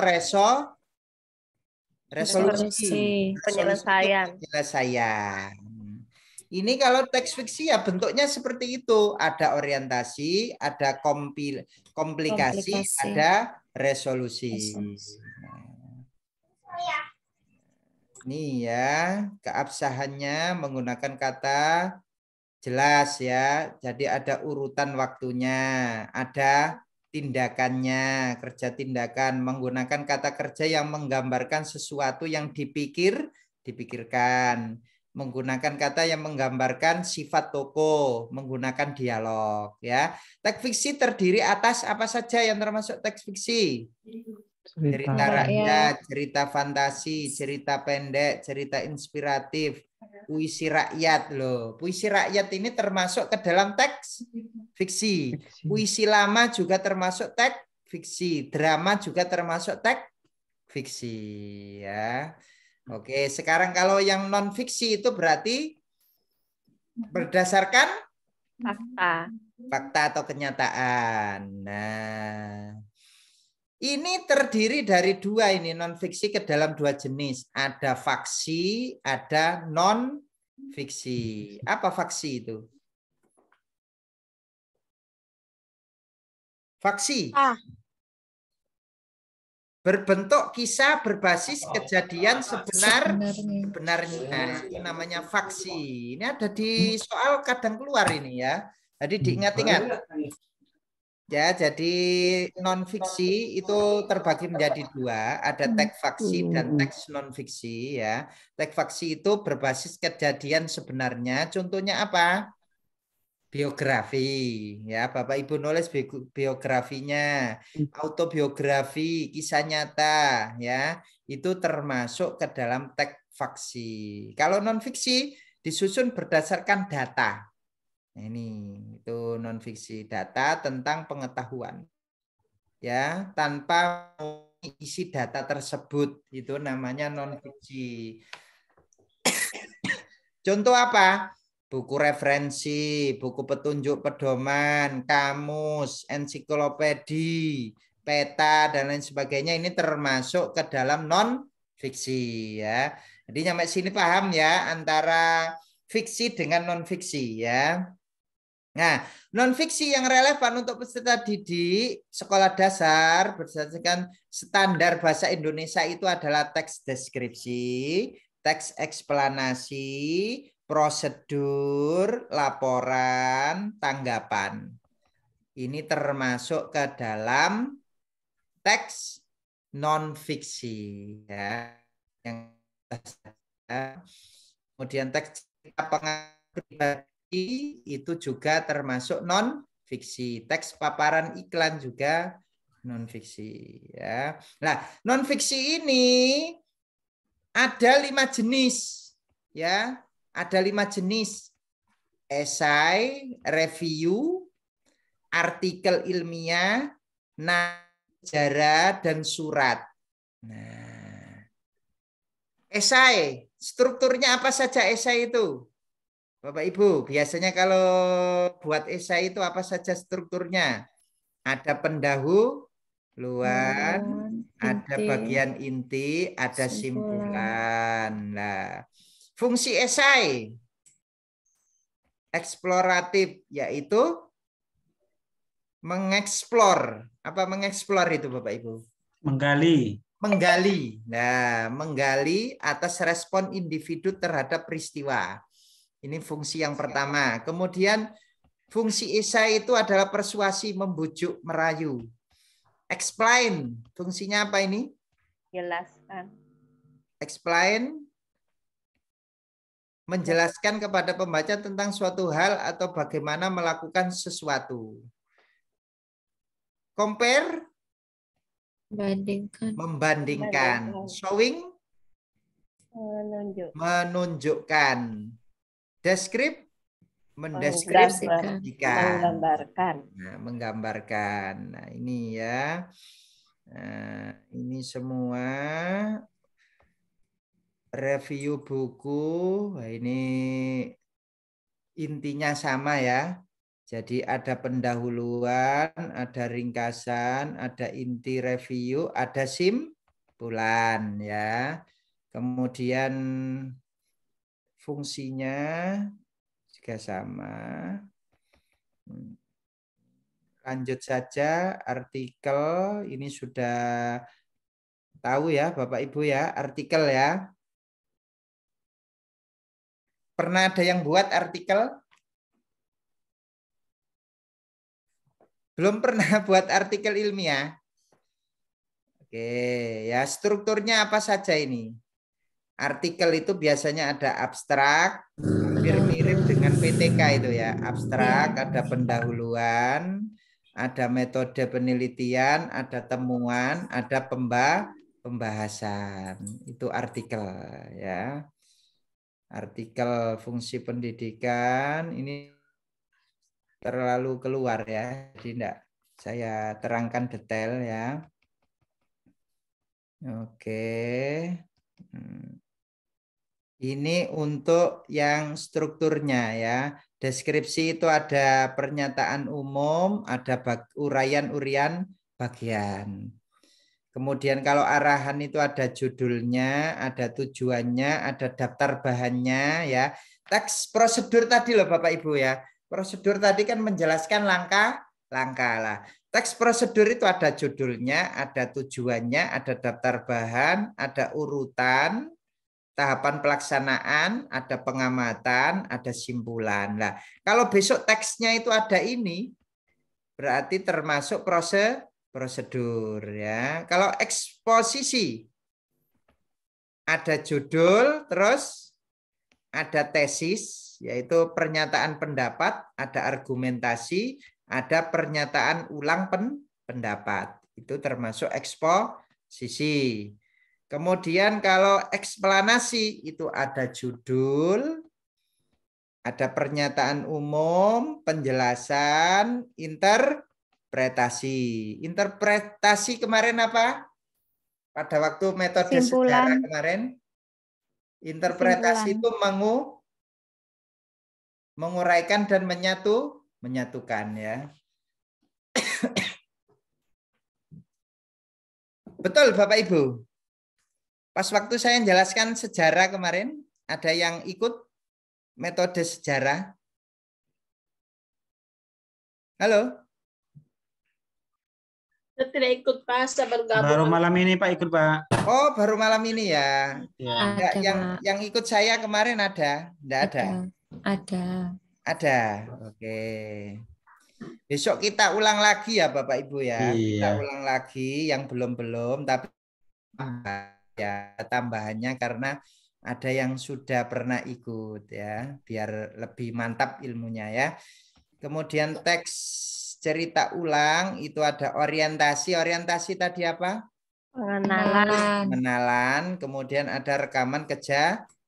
[SPEAKER 2] resolusi.
[SPEAKER 8] Penyelesaian.
[SPEAKER 2] Ini kalau teks fiksi ya bentuknya seperti itu. Ada orientasi, ada komplikasi, ada resolusi. Ini ya, keabsahannya menggunakan kata jelas ya. Jadi ada urutan waktunya, ada tindakannya, kerja tindakan, menggunakan kata kerja yang menggambarkan sesuatu yang dipikirkan, menggunakan kata yang menggambarkan sifat tokoh, menggunakan dialog ya. Teks fiksi terdiri atas apa saja yang termasuk teks fiksi? Cerita rakyat, cerita fantasi, cerita pendek, cerita inspiratif, puisi rakyat loh. Puisi rakyat ini termasuk ke dalam teks fiksi. Puisi lama juga termasuk teks fiksi. Drama juga termasuk teks fiksi ya. Oke, sekarang kalau yang non fiksi itu berarti berdasarkan fakta atau kenyataan. Nah, ini terdiri dari dua ini non fiksi ke dalam dua jenis. Ada faksi, ada non fiksi. Apa faksi itu? Faksi. Berbentuk kisah berbasis kejadian sebenarnya. Itu namanya faksi. Ini ada di soal kadang keluar ini ya. Jadi diingat-ingat. Ya, jadi non fiksi itu terbagi menjadi dua, ada teks faksi dan teks non fiksi ya. Teks faksi itu berbasis kejadian sebenarnya. Contohnya apa? Biografi ya, Bapak Ibu nulis biografinya, autobiografi, kisah nyata ya. Itu termasuk ke dalam teks faksi. Kalau non fiksi disusun berdasarkan data. Nah, ini itu non fiksi, data tentang pengetahuan. Ya, tanpa isi data tersebut itu namanya non fiksi. Contoh apa? Buku referensi, buku petunjuk pedoman, kamus, ensiklopedi, peta dan lain sebagainya ini termasuk ke dalam non fiksi ya. Jadi sampai sini paham ya antara fiksi dengan non fiksi ya. Nah, non fiksi yang relevan untuk peserta didik sekolah dasar berdasarkan standar bahasa Indonesia itu adalah teks deskripsi, teks eksplanasi, prosedur, laporan, tanggapan. Ini termasuk ke dalam teks non fiksi ya. Yang kemudian teks pengabdi itu juga termasuk non fiksi. Teks paparan iklan juga non fiksi ya. Nah, non fiksi ini ada 5 jenis ya. Ada 5 jenis. Esai, review, artikel ilmiah, sejarah dan surat. Nah, esai, strukturnya apa saja esai itu? Bapak Ibu, biasanya kalau buat esai itu apa saja strukturnya? Ada pendahuluan, ada bagian inti, ada simpulan. Nah, fungsi esai eksploratif yaitu mengeksplor. Apa mengeksplor itu Bapak Ibu?
[SPEAKER 13] Menggali.
[SPEAKER 2] Menggali. Nah, menggali atas respon individu terhadap peristiwa. Ini fungsi yang pertama. Kemudian fungsi esai itu adalah persuasi, membujuk, merayu. Explain, fungsinya apa ini?
[SPEAKER 8] Jelaskan.
[SPEAKER 2] Explain, menjelaskan kepada pembaca tentang suatu hal atau bagaimana melakukan sesuatu. Compare, membandingkan. Showing, menunjukkan. Describe, mendeskripsikan.
[SPEAKER 8] Menggambarkan.
[SPEAKER 2] Nah, menggambarkan. Nah, ini ya. Nah, ini semua review buku. Nah, ini intinya sama ya. Jadi ada pendahuluan, ada ringkasan, ada inti review, ada simpulan ya. Kemudian fungsinya juga sama. Lanjut saja artikel, ini sudah tahu ya Bapak Ibu ya, artikel ya. Pernah ada yang buat artikel? Belum pernah buat artikel ilmiah? Oke, ya strukturnya apa saja ini? Artikel itu biasanya ada abstrak, hampir mirip dengan PTK itu ya. Abstrak, ada pendahuluan, ada metode penelitian, ada temuan, ada pembahasan. Itu artikel ya. Artikel fungsi pendidikan ini terlalu keluar ya. Jadi enggak saya terangkan detail ya. Oke. Ini untuk yang strukturnya ya. Deskripsi itu ada pernyataan umum, ada uraian-urian bagian. Kemudian kalau arahan itu ada judulnya, ada tujuannya, ada daftar bahannya ya. Teks prosedur tadi loh Bapak Ibu ya. Prosedur tadi kan menjelaskan langkah-langkah lah. Teks prosedur itu ada judulnya, ada tujuannya, ada daftar bahan, ada urutan, tahapan pelaksanaan, ada pengamatan, ada simpulan. Nah, kalau besok teksnya itu ada ini, berarti termasuk prosedur ya. Kalau eksposisi ada judul, terus ada tesis, yaitu pernyataan pendapat, ada argumentasi, ada pernyataan ulang pendapat. Itu termasuk eksposisi. Kemudian kalau eksplanasi itu ada judul, Ada pernyataan umum, penjelasan, interpretasi. Interpretasi kemarin apa? Pada waktu metode sejarah kemarin. Interpretasi itu menguraikan dan menyatukan ya. Betul Bapak Ibu. Pas waktu saya menjelaskan sejarah kemarin, ada yang ikut metode sejarah? Halo?
[SPEAKER 9] Saya tidak ikut Pak, saya bergabung.
[SPEAKER 13] Baru malam ini Pak ikut Pak.
[SPEAKER 2] Oh, baru malam ini ya.
[SPEAKER 13] Ya.
[SPEAKER 2] Yang ikut saya kemarin ada? Enggak ada? Ada. Oke. Besok kita ulang lagi ya Bapak Ibu ya. Kita ulang lagi yang belum tapi ya tambahannya karena ada yang sudah pernah ikut ya, biar lebih mantap ilmunya ya. Kemudian teks cerita ulang itu ada orientasi. Orientasi tadi apa? Pengenalan. Kemudian ada rekaman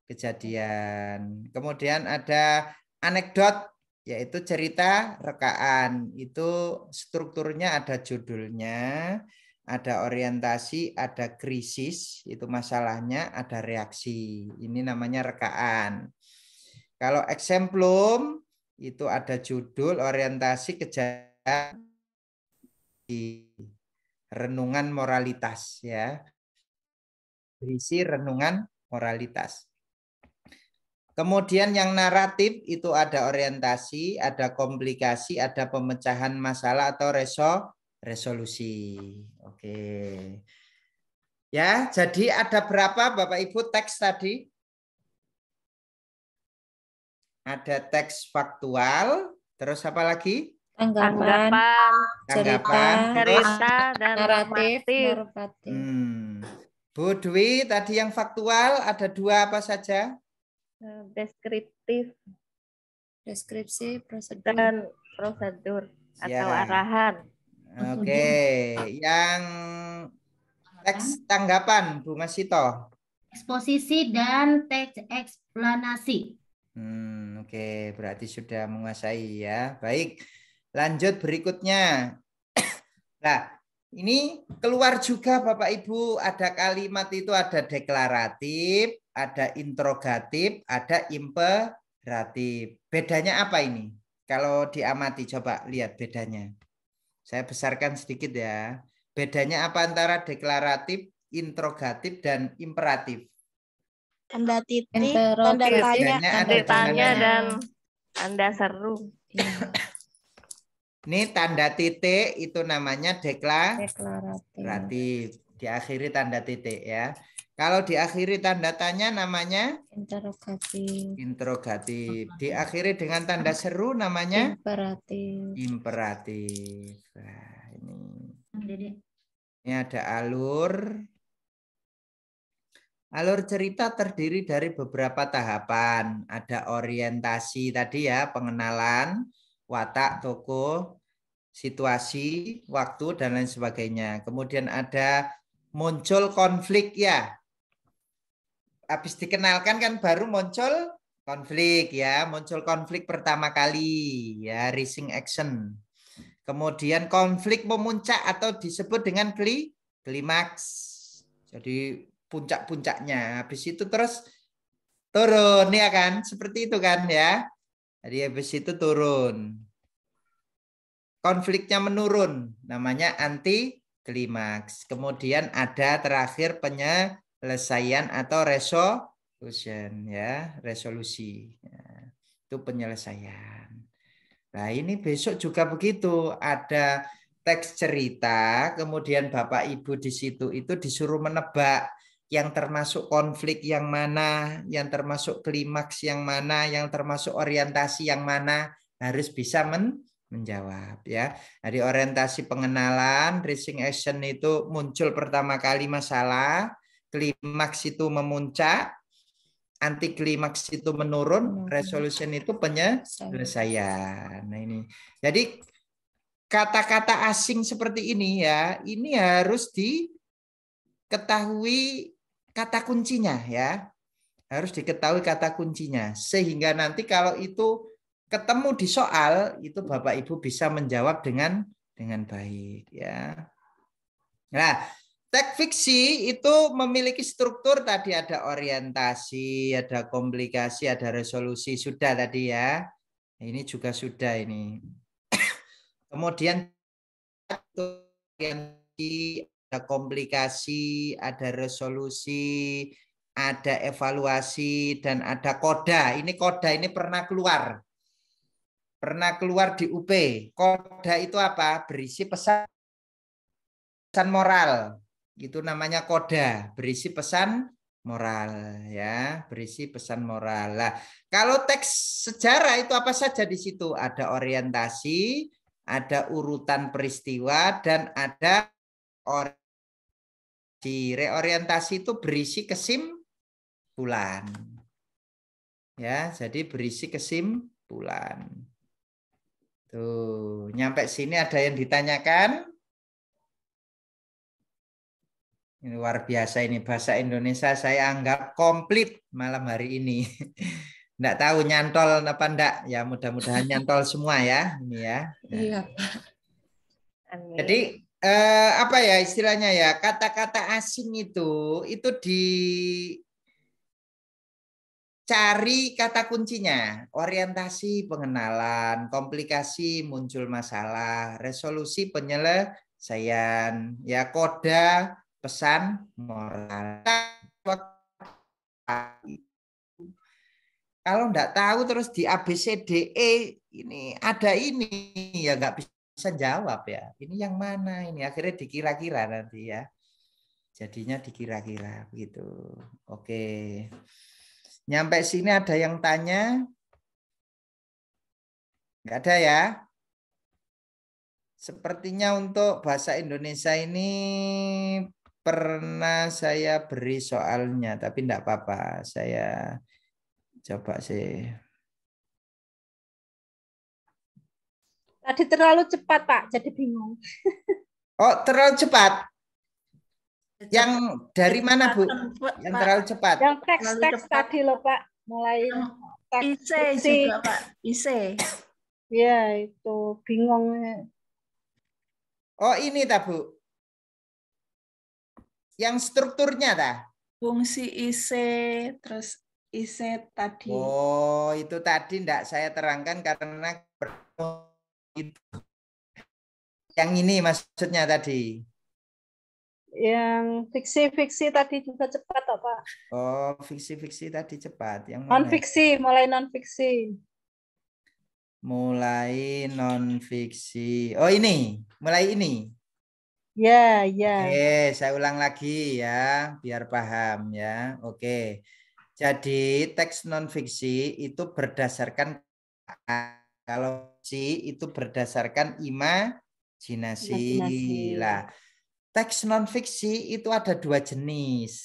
[SPEAKER 2] kejadian. Kemudian ada anekdot, yaitu cerita rekaan. Itu strukturnya ada judulnya, ada orientasi, ada krisis, itu masalahnya, ada reaksi. Ini namanya rekaan. Kalau exemplum itu ada judul, orientasi, kejadian, renungan moralitas ya. Berisi renungan moralitas. Kemudian yang naratif itu ada orientasi, ada komplikasi, ada pemecahan masalah atau resolusi. Oke. Ya, jadi ada berapa Bapak Ibu teks tadi? Ada teks faktual, terus apa lagi?
[SPEAKER 3] Tanggapan, cerita,
[SPEAKER 8] dan
[SPEAKER 3] naratif.
[SPEAKER 2] Bu Dwi, tadi yang faktual ada dua apa saja?
[SPEAKER 8] Deskriptif.
[SPEAKER 3] Deskripsi, prosedur.
[SPEAKER 8] Dan prosedur atau arahan.
[SPEAKER 2] Oke, yang teks tanggapan Bu Masito.
[SPEAKER 10] Eksposisi dan teks eksplanasi.
[SPEAKER 2] Oke, berarti sudah menguasai ya. Baik, lanjut berikutnya. Nah, ini keluar juga Bapak Ibu, ada kalimat itu ada deklaratif, ada interrogatif, ada imperatif. Bedanya apa ini? Kalau diamati coba lihat bedanya. Saya besarkan sedikit ya. Bedanya apa antara deklaratif, interrogatif, dan imperatif?
[SPEAKER 6] Tanda titik, tanda
[SPEAKER 8] tanya, dan tanda seru.
[SPEAKER 2] Ini tanda titik itu namanya deklaratif. Diakhiri tanda titik ya. Kalau diakhiri tanda tanya namanya interrogatif. Diakhiri dengan tanda seru namanya imperatif. Nah, ini ada alur. Alur cerita terdiri dari beberapa tahapan. Ada orientasi tadi ya, pengenalan, watak, tokoh, situasi, waktu, dan lain sebagainya. Kemudian ada muncul konflik ya. Habis dikenalkan kan baru muncul konflik ya. Muncul konflik pertama kali ya, rising action. Kemudian konflik memuncak atau disebut dengan klimaks. Jadi puncak-puncaknya. Habis itu terus turun ya kan, seperti itu kan ya. Jadi habis itu turun. Konfliknya menurun, namanya anti klimaks. Kemudian ada terakhir penyelesaian atau resolution ya, resolusi. Ya, itu penyelesaian. Nah, ini besok juga begitu, ada teks cerita, kemudian Bapak Ibu di situ itu disuruh menebak yang termasuk konflik yang mana, yang termasuk klimaks yang mana, yang termasuk orientasi yang mana, harus bisa menjawab ya. Dari orientasi pengenalan, rising action itu muncul pertama kali masalah, klimaks itu memuncak, anti klimaks itu menurun, resolution itu penyelesaian. Nah ini. Jadi kata-kata asing seperti ini ya, ini harus diketahui kata kuncinya ya. Harus diketahui kata kuncinya. Sehingga nanti kalau itu ketemu di soal, itu Bapak Ibu bisa menjawab dengan baik. Ya. Nah, teks fiksi itu memiliki struktur, tadi ada orientasi, ada komplikasi, ada resolusi. Sudah tadi ya. Ini juga sudah ini. Kemudian ada komplikasi, ada resolusi, ada evaluasi, dan ada koda. Ini koda ini pernah keluar. Pernah keluar di UP. Koda itu apa? Berisi pesan moral. Itu namanya koda, berisi pesan moral ya, berisi pesan moral. Nah, kalau teks sejarah itu apa saja di situ? Ada orientasi, ada urutan peristiwa, dan ada orientasi. Reorientasi itu berisi kesimpulan. Ya, jadi berisi kesimpulan. Tuh, nyampe sini ada yang ditanyakan? Ini luar biasa ini, bahasa Indonesia saya anggap komplit malam hari ini. Nggak tahu nyantol apa enggak, ya mudah-mudahan nyantol semua ya. Ini ya.
[SPEAKER 6] Iya.
[SPEAKER 2] Jadi apa ya istilahnya ya, kata-kata asing itu dicari kata kuncinya. Orientasi pengenalan, komplikasi muncul masalah, resolusi penyelesaian, ya koda pesan moral. Kalau enggak tahu terus di ABCDE ini ada ini ya nggak bisa jawab ya. Ini yang mana ini? Akhirnya dikira-kira nanti ya. Jadinya dikira-kira begitu. Oke. Nyampe sini ada yang tanya? Enggak ada ya? Sepertinya untuk bahasa Indonesia ini pernah saya beri soalnya, tapi enggak apa-apa. Saya coba sih.
[SPEAKER 7] Tadi terlalu cepat, Pak. Jadi bingung.
[SPEAKER 2] Oh, terlalu cepat. Yang dari mana, Bu? Yang terlalu cepat.
[SPEAKER 7] Yang teks tadi loh, Pak. Mulai teks
[SPEAKER 6] IC juga, Pak. IC.
[SPEAKER 7] Ya, itu bingung.
[SPEAKER 2] Oh, ini tak, Bu? Yang strukturnya tak?
[SPEAKER 6] Fungsi IC, terus IC tadi.
[SPEAKER 2] Oh, itu tadi enggak saya terangkan karena itu. Yang ini maksudnya tadi.
[SPEAKER 7] Yang fiksi-fiksi tadi juga cepat, Pak.
[SPEAKER 2] Oh, fiksi-fiksi tadi cepat. Yang mana?
[SPEAKER 7] Non-fiksi, mulai non-fiksi.
[SPEAKER 2] Mulai non-fiksi. Oh, ini. Mulai ini.
[SPEAKER 7] Ya, ya.
[SPEAKER 2] Oke, saya ulang lagi ya, biar paham ya. Oke. Jadi, teks non-fiksi itu berdasarkan, kalau fiksi itu berdasarkan imajinasi. Lah, teks non-fiksi itu ada dua jenis.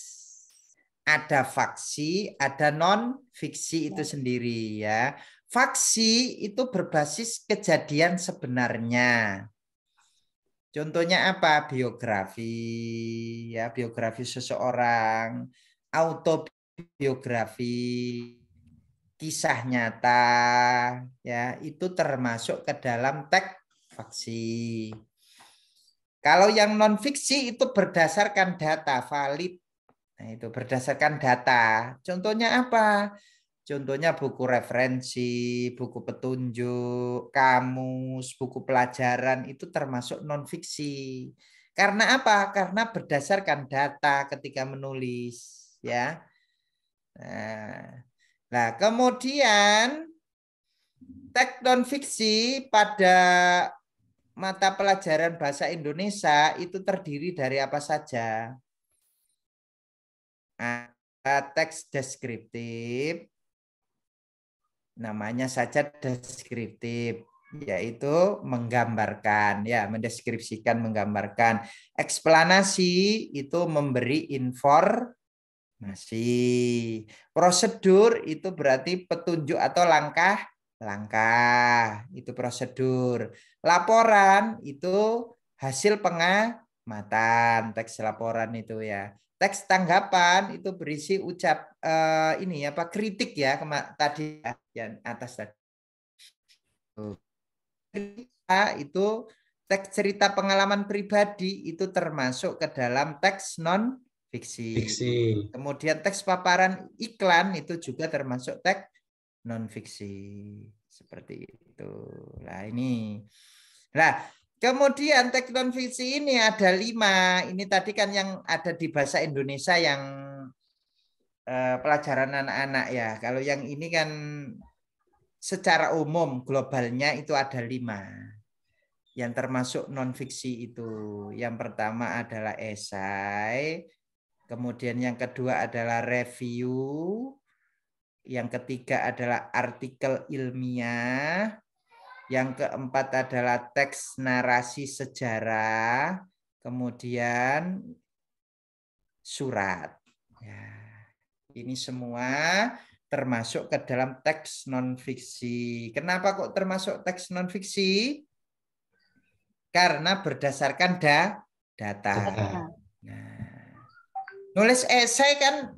[SPEAKER 2] Ada faksi, ada non-fiksi itu sendiri ya. Faksi itu berbasis kejadian sebenarnya. Contohnya apa? Biografi, ya biografi seseorang, autobiografi, kisah nyata, ya itu termasuk ke dalam teks faksi. Kalau yang non fiksi itu berdasarkan data valid, nah itu berdasarkan data. Contohnya apa? Contohnya buku referensi, buku petunjuk, kamus, buku pelajaran itu termasuk non-fiksi. Karena apa? Karena berdasarkan data ketika menulis, ya. Nah, kemudian teks non-fiksi pada mata pelajaran bahasa Indonesia itu terdiri dari apa saja? Ada teks deskriptif. Namanya saja deskriptif, yaitu menggambarkan, ya, mendeskripsikan, menggambarkan. Eksplanasi itu memberi informasi. Prosedur itu berarti petunjuk atau langkah-langkah, itu prosedur. Laporan itu hasil matan, teks laporan itu ya. Teks tanggapan itu berisi ini apa kritik ya tadi ya, yang atas tadi. Itu teks cerita pengalaman pribadi itu termasuk ke dalam teks non fiksi. Kemudian teks paparan iklan itu juga termasuk teks non fiksi. Seperti itu. Nah, ini. Nah, kemudian teks non fiksi ini ada 5. Ini tadi kan yang ada di bahasa Indonesia yang pelajaran anak-anak ya. Kalau yang ini kan secara umum globalnya itu ada 5. Yang termasuk non fiksi itu. Yang pertama adalah esai. Kemudian yang kedua adalah review. Yang ketiga adalah artikel ilmiah. Yang keempat adalah teks narasi sejarah. Kemudian surat. Ya, ini semua termasuk ke dalam teks non-fiksi. Kenapa kok termasuk teks non-fiksi? Karena berdasarkan data. Nah, nulis esai kan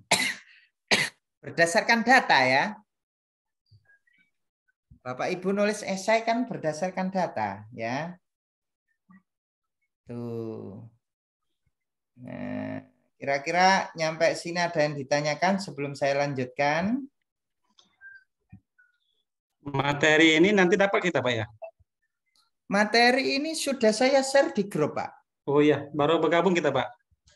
[SPEAKER 2] berdasarkan data ya. Bapak Ibu nulis esai kan berdasarkan data ya. Tuh. Nah, kira-kira nyampe sini ada yang ditanyakan sebelum saya lanjutkan?
[SPEAKER 13] Materi ini nanti dapat kita Pak ya?
[SPEAKER 2] Materi ini sudah saya share di grup Pak.
[SPEAKER 13] Oh iya, baru bergabung kita Pak.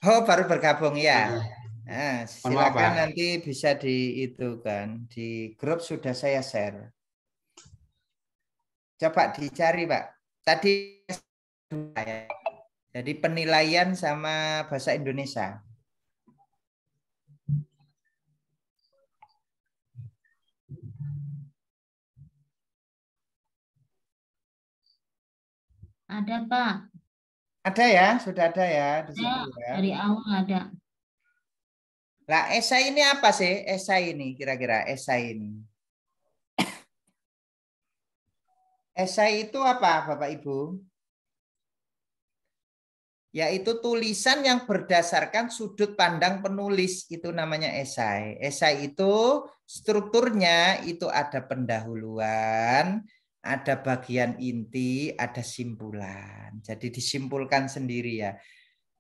[SPEAKER 2] Oh baru bergabung ya. Nah, silakan
[SPEAKER 13] Pak.
[SPEAKER 2] nanti bisa di itu kan di grup sudah saya share. Coba dicari Pak. Tadi jadi penilaian sama bahasa Indonesia.
[SPEAKER 10] Ada Pak.
[SPEAKER 2] Ada ya, sudah ada ya di situ ya.
[SPEAKER 10] Dari awal ada.
[SPEAKER 2] Lah esai ini apa sih? Esai ini kira-kira esai ini. Esai itu apa Bapak Ibu? Yaitu tulisan yang berdasarkan sudut pandang penulis, itu namanya esai. Esai itu strukturnya itu ada pendahuluan, ada bagian inti, ada simpulan. Jadi disimpulkan sendiri ya.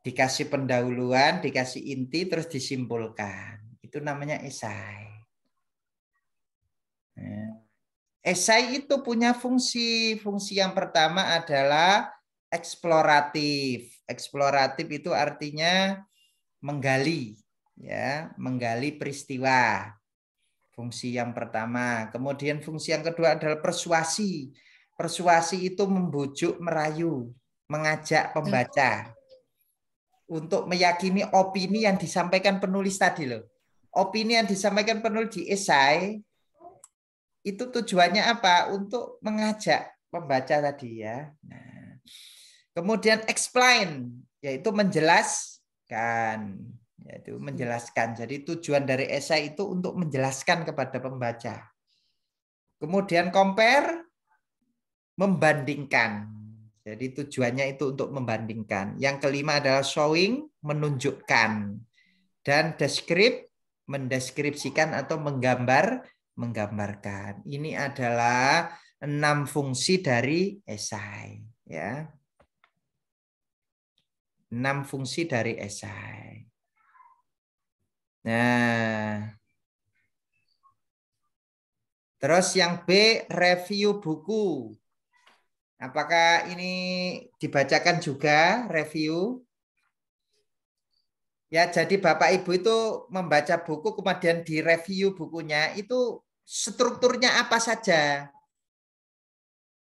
[SPEAKER 2] Dikasih pendahuluan, dikasih inti, terus disimpulkan. Itu namanya esai. Esai itu punya fungsi. Fungsi yang pertama adalah eksploratif. Eksploratif itu artinya menggali, ya, menggali peristiwa. Fungsi yang pertama. Kemudian fungsi yang kedua adalah persuasi. Persuasi itu membujuk, merayu, mengajak pembaca untuk meyakini opini yang disampaikan penulis tadi loh. Opini yang disampaikan penulis di esai itu tujuannya apa? Untuk mengajak pembaca tadi ya. Nah, kemudian explain, yaitu menjelaskan, yaitu menjelaskan. Jadi tujuan dari esai itu untuk menjelaskan kepada pembaca. Kemudian compare, membandingkan. Jadi tujuannya itu untuk membandingkan. Yang kelima adalah showing, menunjukkan. Dan describe, mendeskripsikan atau menggambarkan. Ini adalah 6 fungsi dari esai. Ya. 6 fungsi dari esai. Nah. Terus yang B, review buku. Apakah ini dibacakan juga review? Ya, jadi Bapak Ibu itu membaca buku kemudian direview bukunya, itu strukturnya apa saja?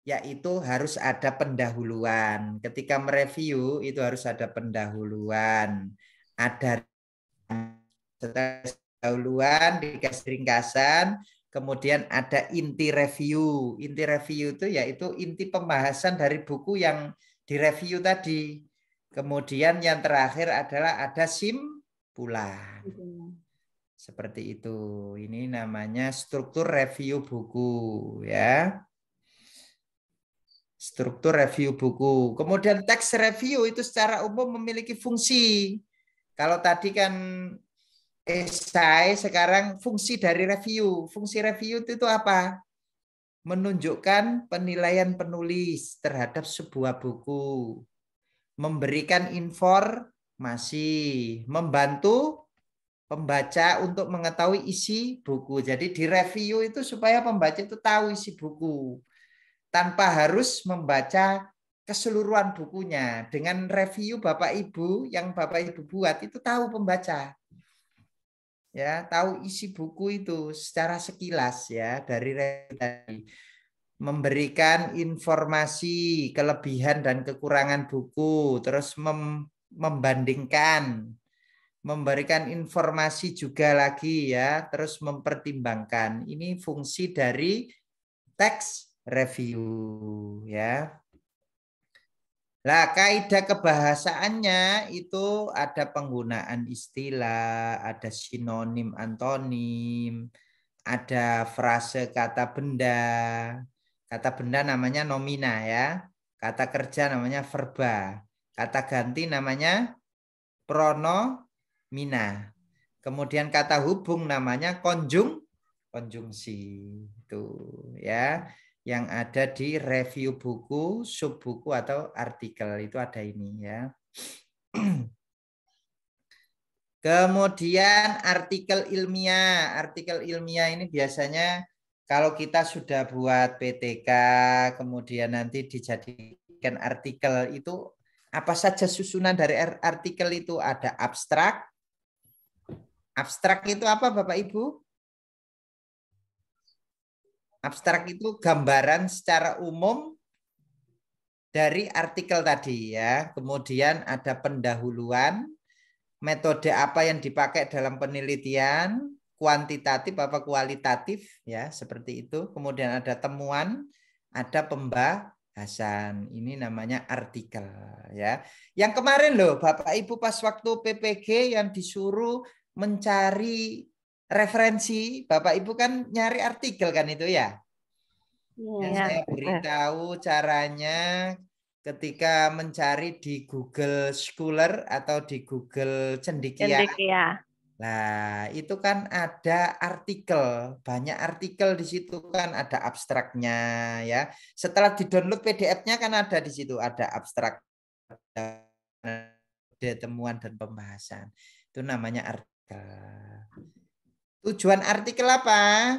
[SPEAKER 2] Yaitu harus ada pendahuluan. Ketika mereview itu harus ada pendahuluan. Ada pendahuluan, dikasih ringkasan, kemudian ada inti review. Inti review itu yaitu inti pembahasan dari buku yang direview tadi. Kemudian yang terakhir adalah ada simpulan. Seperti itu. Ini namanya struktur review buku ya. Struktur review buku. Kemudian teks review itu secara umum memiliki fungsi. Kalau tadi kan esai, sekarang fungsi dari review. Fungsi review itu apa? Menunjukkan penilaian penulis terhadap sebuah buku. Memberikan informasi, membantu pembaca untuk mengetahui isi buku. Jadi di review itu supaya pembaca itu tahu isi buku. Tanpa harus membaca keseluruhan bukunya. Dengan review Bapak Ibu yang Bapak Ibu buat itu tahu pembaca. Ya, tahu isi buku itu secara sekilas ya dari review. Memberikan informasi kelebihan dan kekurangan buku, terus membandingkan, memberikan informasi juga lagi ya, terus mempertimbangkan. Ini fungsi dari teks review ya. Nah, kaidah kebahasaannya itu ada penggunaan istilah, ada sinonim, antonim, ada frase kata benda. Kata benda namanya nomina ya. Kata kerja namanya verba. Kata ganti namanya pronomina. Kemudian kata hubung namanya konjungsi. Itu ya. Yang ada di review buku, subbuku atau artikel itu ada ini ya. Kemudian artikel ilmiah. Artikel ilmiah ini biasanya kalau kita sudah buat PTK, kemudian nanti dijadikan artikel itu apa saja susunan dari artikel itu? Ada abstrak. Abstrak itu apa Bapak Ibu? Abstrak itu gambaran secara umum dari artikel tadi ya. Kemudian ada pendahuluan, metode apa yang dipakai dalam penelitian, kuantitatif apa kualitatif ya, seperti itu. Kemudian ada temuan, ada pembahasan. Ini namanya artikel ya. Yang kemarin loh Bapak Ibu pas waktu PPG yang disuruh mencari referensi, Bapak Ibu kan nyari artikel kan itu ya. Yang saya beritahu caranya ketika mencari di Google Scholar atau di Google Cendekia. Nah, itu kan ada artikel, banyak artikel di situ kan ada abstraknya ya. Setelah di-download PDF-nya kan ada di situ, ada abstrak, ada temuan dan pembahasan. Itu namanya artikel. Tujuan artikel apa?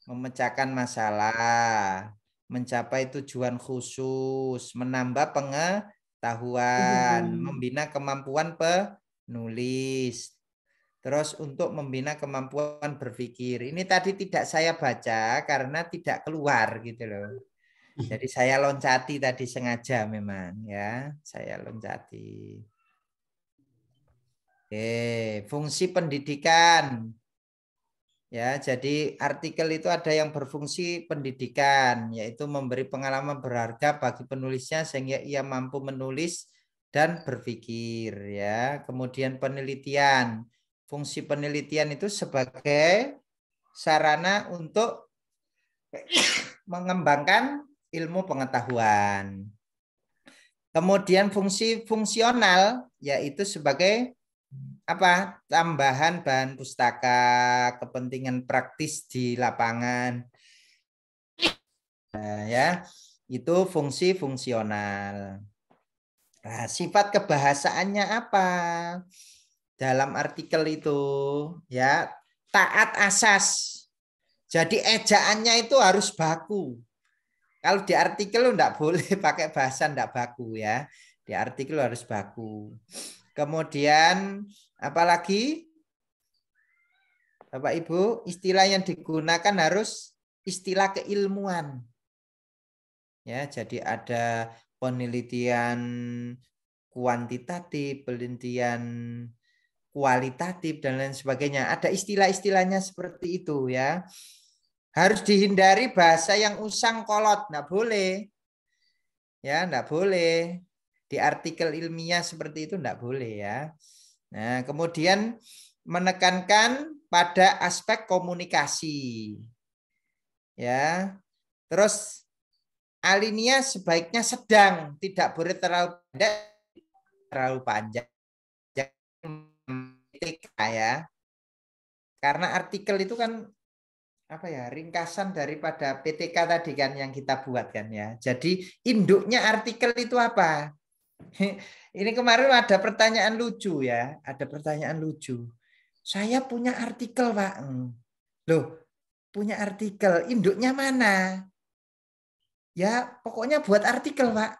[SPEAKER 2] Memecahkan masalah, mencapai tujuan khusus, menambah pengetahuan, membina kemampuan penulis. Terus untuk membina kemampuan berpikir. Ini tadi tidak saya baca karena tidak keluar gitu loh. Jadi saya loncati tadi sengaja memang ya, saya loncati. Oke, fungsi pendidikan. Ya, jadi artikel itu ada yang berfungsi pendidikan, yaitu memberi pengalaman berharga bagi penulisnya sehingga ia mampu menulis dan berpikir ya. Kemudian penelitian. Fungsi penelitian itu sebagai sarana untuk mengembangkan ilmu pengetahuan. Kemudian fungsi fungsional yaitu sebagai apa? Tambahan bahan pustaka, kepentingan praktis di lapangan. Nah, ya, itu fungsi fungsional. Nah, sifat kebahasaannya apa? Dalam artikel itu ya, taat asas. Jadi ejaannya itu harus baku. Kalau di artikel enggak boleh pakai bahasa enggak baku ya. Di artikel harus baku. Kemudian apalagi Bapak Ibu, istilah yang digunakan harus istilah keilmuan. Ya, jadi ada penelitian kuantitatif, penelitian kualitatif dan lain sebagainya. Ada istilah-istilahnya seperti itu ya. Harus dihindari bahasa yang usang kolot, enggak boleh. Ya, enggak boleh. Di artikel ilmiah seperti itu enggak boleh ya. Nah, kemudian menekankan pada aspek komunikasi. Ya. Terus alinea sebaiknya sedang, tidak boleh terlalu pendek, terlalu panjang. Ya. Karena artikel itu kan apa ya, ringkasan daripada PTK tadi kan yang kita buat kan ya. Jadi induknya artikel itu apa? Ini kemarin ada pertanyaan lucu ya, ada pertanyaan lucu. Saya punya artikel, Pak. Loh, punya artikel, induknya mana? Ya, pokoknya buat artikel, Pak.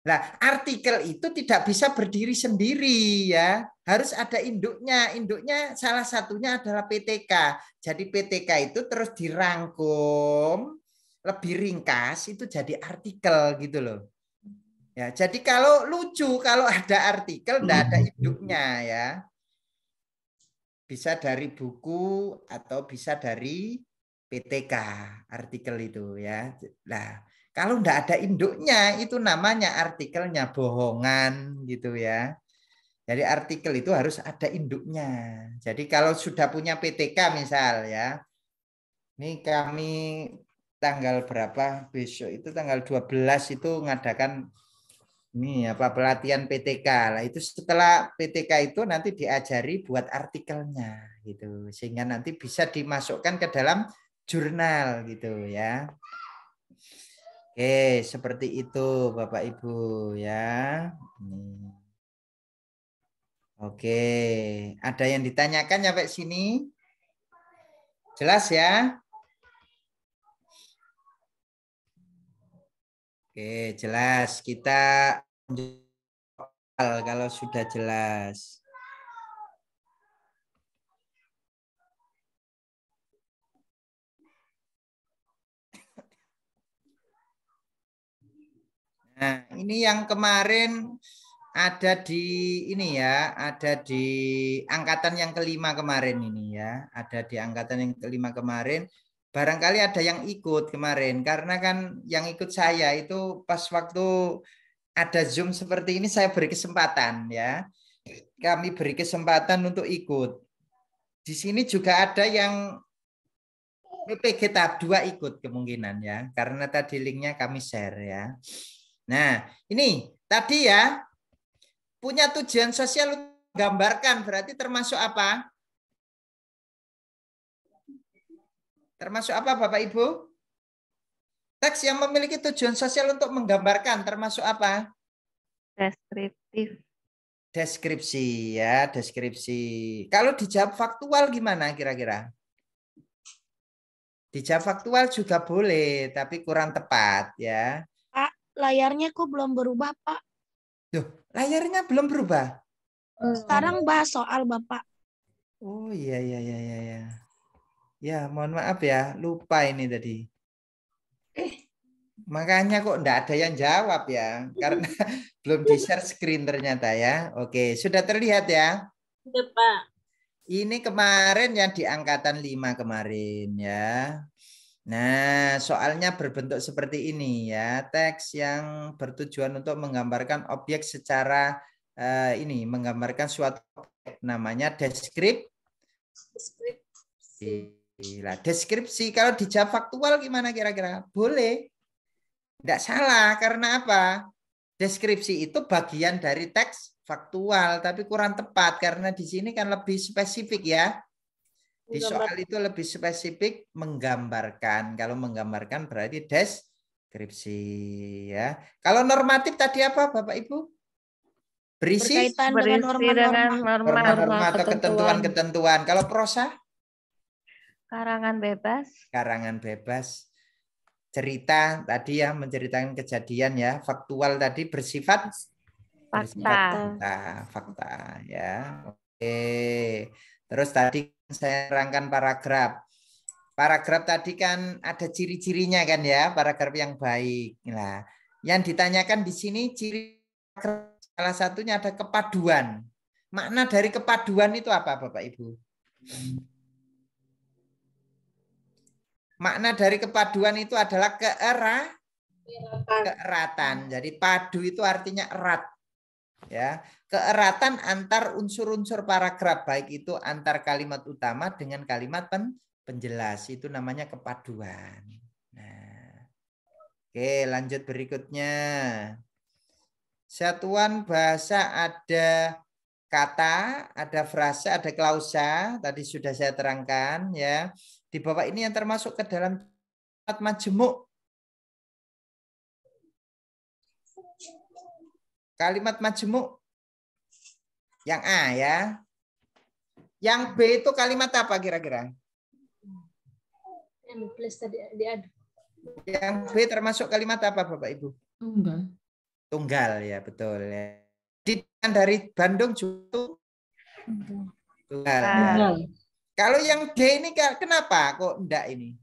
[SPEAKER 2] Nah, artikel itu tidak bisa berdiri sendiri ya. Harus ada induknya. Induknya salah satunya adalah PTK. Jadi PTK itu terus dirangkum, lebih ringkas itu jadi artikel gitu loh. Ya, jadi kalau lucu kalau ada artikel enggak ada induknya ya. Bisa dari buku atau bisa dari PTK artikel itu ya. Nah, kalau enggak ada induknya itu namanya artikelnya bohongan gitu ya. Jadi artikel itu harus ada induknya. Jadi kalau sudah punya PTK misal ya. Ini kami tanggal berapa besok itu tanggal 12 itu ngadakan ini apa pelatihan PTK lah, itu setelah PTK itu nanti diajari buat artikelnya gitu sehingga nanti bisa dimasukkan ke dalam jurnal gitu ya. Oke, seperti itu Bapak Ibu ya. Oke, ada yang ditanyakan sampai sini? Jelas ya? Oke, jelas. Kita kalau sudah jelas. Nah, ini yang kemarin ada di ini ya, ada di angkatan yang kelima kemarin ini ya, ada di angkatan yang kelima kemarin. Barangkali ada yang ikut kemarin, karena kan yang ikut saya itu pas waktu ada Zoom seperti ini saya beri kesempatan ya. Kami beri kesempatan untuk ikut. Di sini juga ada yang PPG tahap 2 ikut kemungkinan ya, karena tadi linknya kami share ya. Nah, ini tadi ya, punya tujuan sosial menggambarkan berarti termasuk apa? Termasuk apa Bapak Ibu? Teks yang memiliki tujuan sosial untuk menggambarkan termasuk apa?
[SPEAKER 8] Deskriptif.
[SPEAKER 2] Deskripsi ya, deskripsi. Kalau dijawab faktual gimana kira-kira? Dijawab faktual juga boleh, tapi kurang tepat ya.
[SPEAKER 14] Pak, layarnya kok belum berubah, Pak?
[SPEAKER 2] Duh, layarnya belum berubah.
[SPEAKER 14] Sekarang bahas soal Bapak.
[SPEAKER 2] Oh iya. Ya, mohon maaf ya, lupa ini tadi. Makanya kok enggak ada yang jawab ya, karena belum di-share screen ternyata ya. Oke, sudah terlihat ya?
[SPEAKER 9] Sudah, Pak.
[SPEAKER 2] Ini kemarin yang di angkatan 5 kemarin ya. Nah, soalnya berbentuk seperti ini ya. Teks yang bertujuan untuk menggambarkan objek secara ini, menggambarkan suatu objek namanya deskripsi. Deskripsi kalau dijawab faktual gimana kira-kira? Boleh. Tidak salah, karena apa? Deskripsi itu bagian dari teks faktual, tapi kurang tepat karena di sini kan lebih spesifik ya. Di soal itu lebih spesifik menggambarkan. Kalau menggambarkan berarti deskripsi ya. Kalau normatif tadi apa Bapak Ibu? Berisi
[SPEAKER 8] dengan norma-norma
[SPEAKER 2] atau ketentuan-ketentuan. Kalau prosa?
[SPEAKER 8] Karangan bebas.
[SPEAKER 2] Karangan bebas. Cerita tadi ya, menceritakan kejadian ya. Faktual tadi bersifat fakta ya. Oke. Terus tadi saya terangkan paragraf. Paragraf tadi kan ada ciri-cirinya kan ya, paragraf yang baik. Nah, yang ditanyakan di sini ciri salah satunya ada kepaduan. Makna dari kepaduan itu apa Bapak Ibu? Makna dari kepaduan itu adalah keeratan. Jadi padu itu artinya erat. Ya, keeratan antar unsur-unsur paragraf, baik itu antar kalimat utama dengan kalimat penjelas, itu namanya kepaduan. Nah, Oke, lanjut berikutnya. Satuan bahasa ada kata, ada frasa, ada klausa. Tadi sudah saya terangkan ya. Di bawah ini yang termasuk ke dalam kalimat majemuk. Kalimat majemuk. Yang A ya. Yang B itu kalimat apa kira-kira? Yang B termasuk kalimat apa Bapak Ibu?
[SPEAKER 10] Tunggal.
[SPEAKER 2] Tunggal ya, betul ya. Dari Bandung juga tunggal. Ya. Kalau yang D ini kenapa kok enggak ini?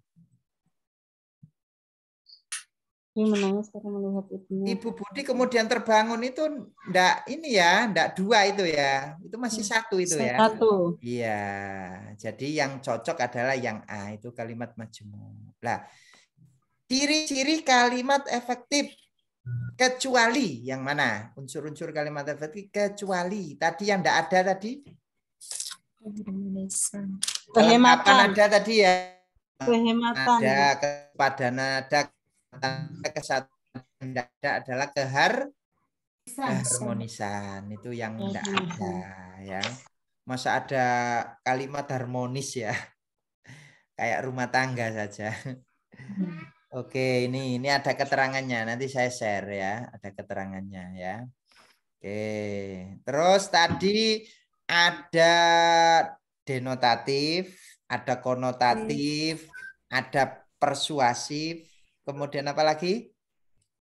[SPEAKER 7] Dia menangis karena melihat ibunya.
[SPEAKER 2] Ibu Budi kemudian terbangun itu enggak ini ya, enggak dua itu ya. Itu masih satu itu ya.
[SPEAKER 7] Satu.
[SPEAKER 2] Iya. Jadi yang cocok adalah yang A, itu kalimat majemuk. Nah, ciri-ciri kalimat efektif kecuali yang mana? Unsur-unsur kalimat efektif kecuali. Tadi yang enggak ada tadi?
[SPEAKER 7] Kehematan.
[SPEAKER 2] Ada tadi ya.
[SPEAKER 7] Kehematan.
[SPEAKER 2] Ada kepadana, ada kesatuan, ada adalah keharmonisan. Itu yang tidak ada ya. Masa ada kalimat harmonis ya, kayak rumah tangga saja. Oke, ini ada keterangannya, nanti saya share ya, ada keterangannya ya. Oke, terus tadi ada denotatif, ada konotatif, ada persuasif. Kemudian apa lagi?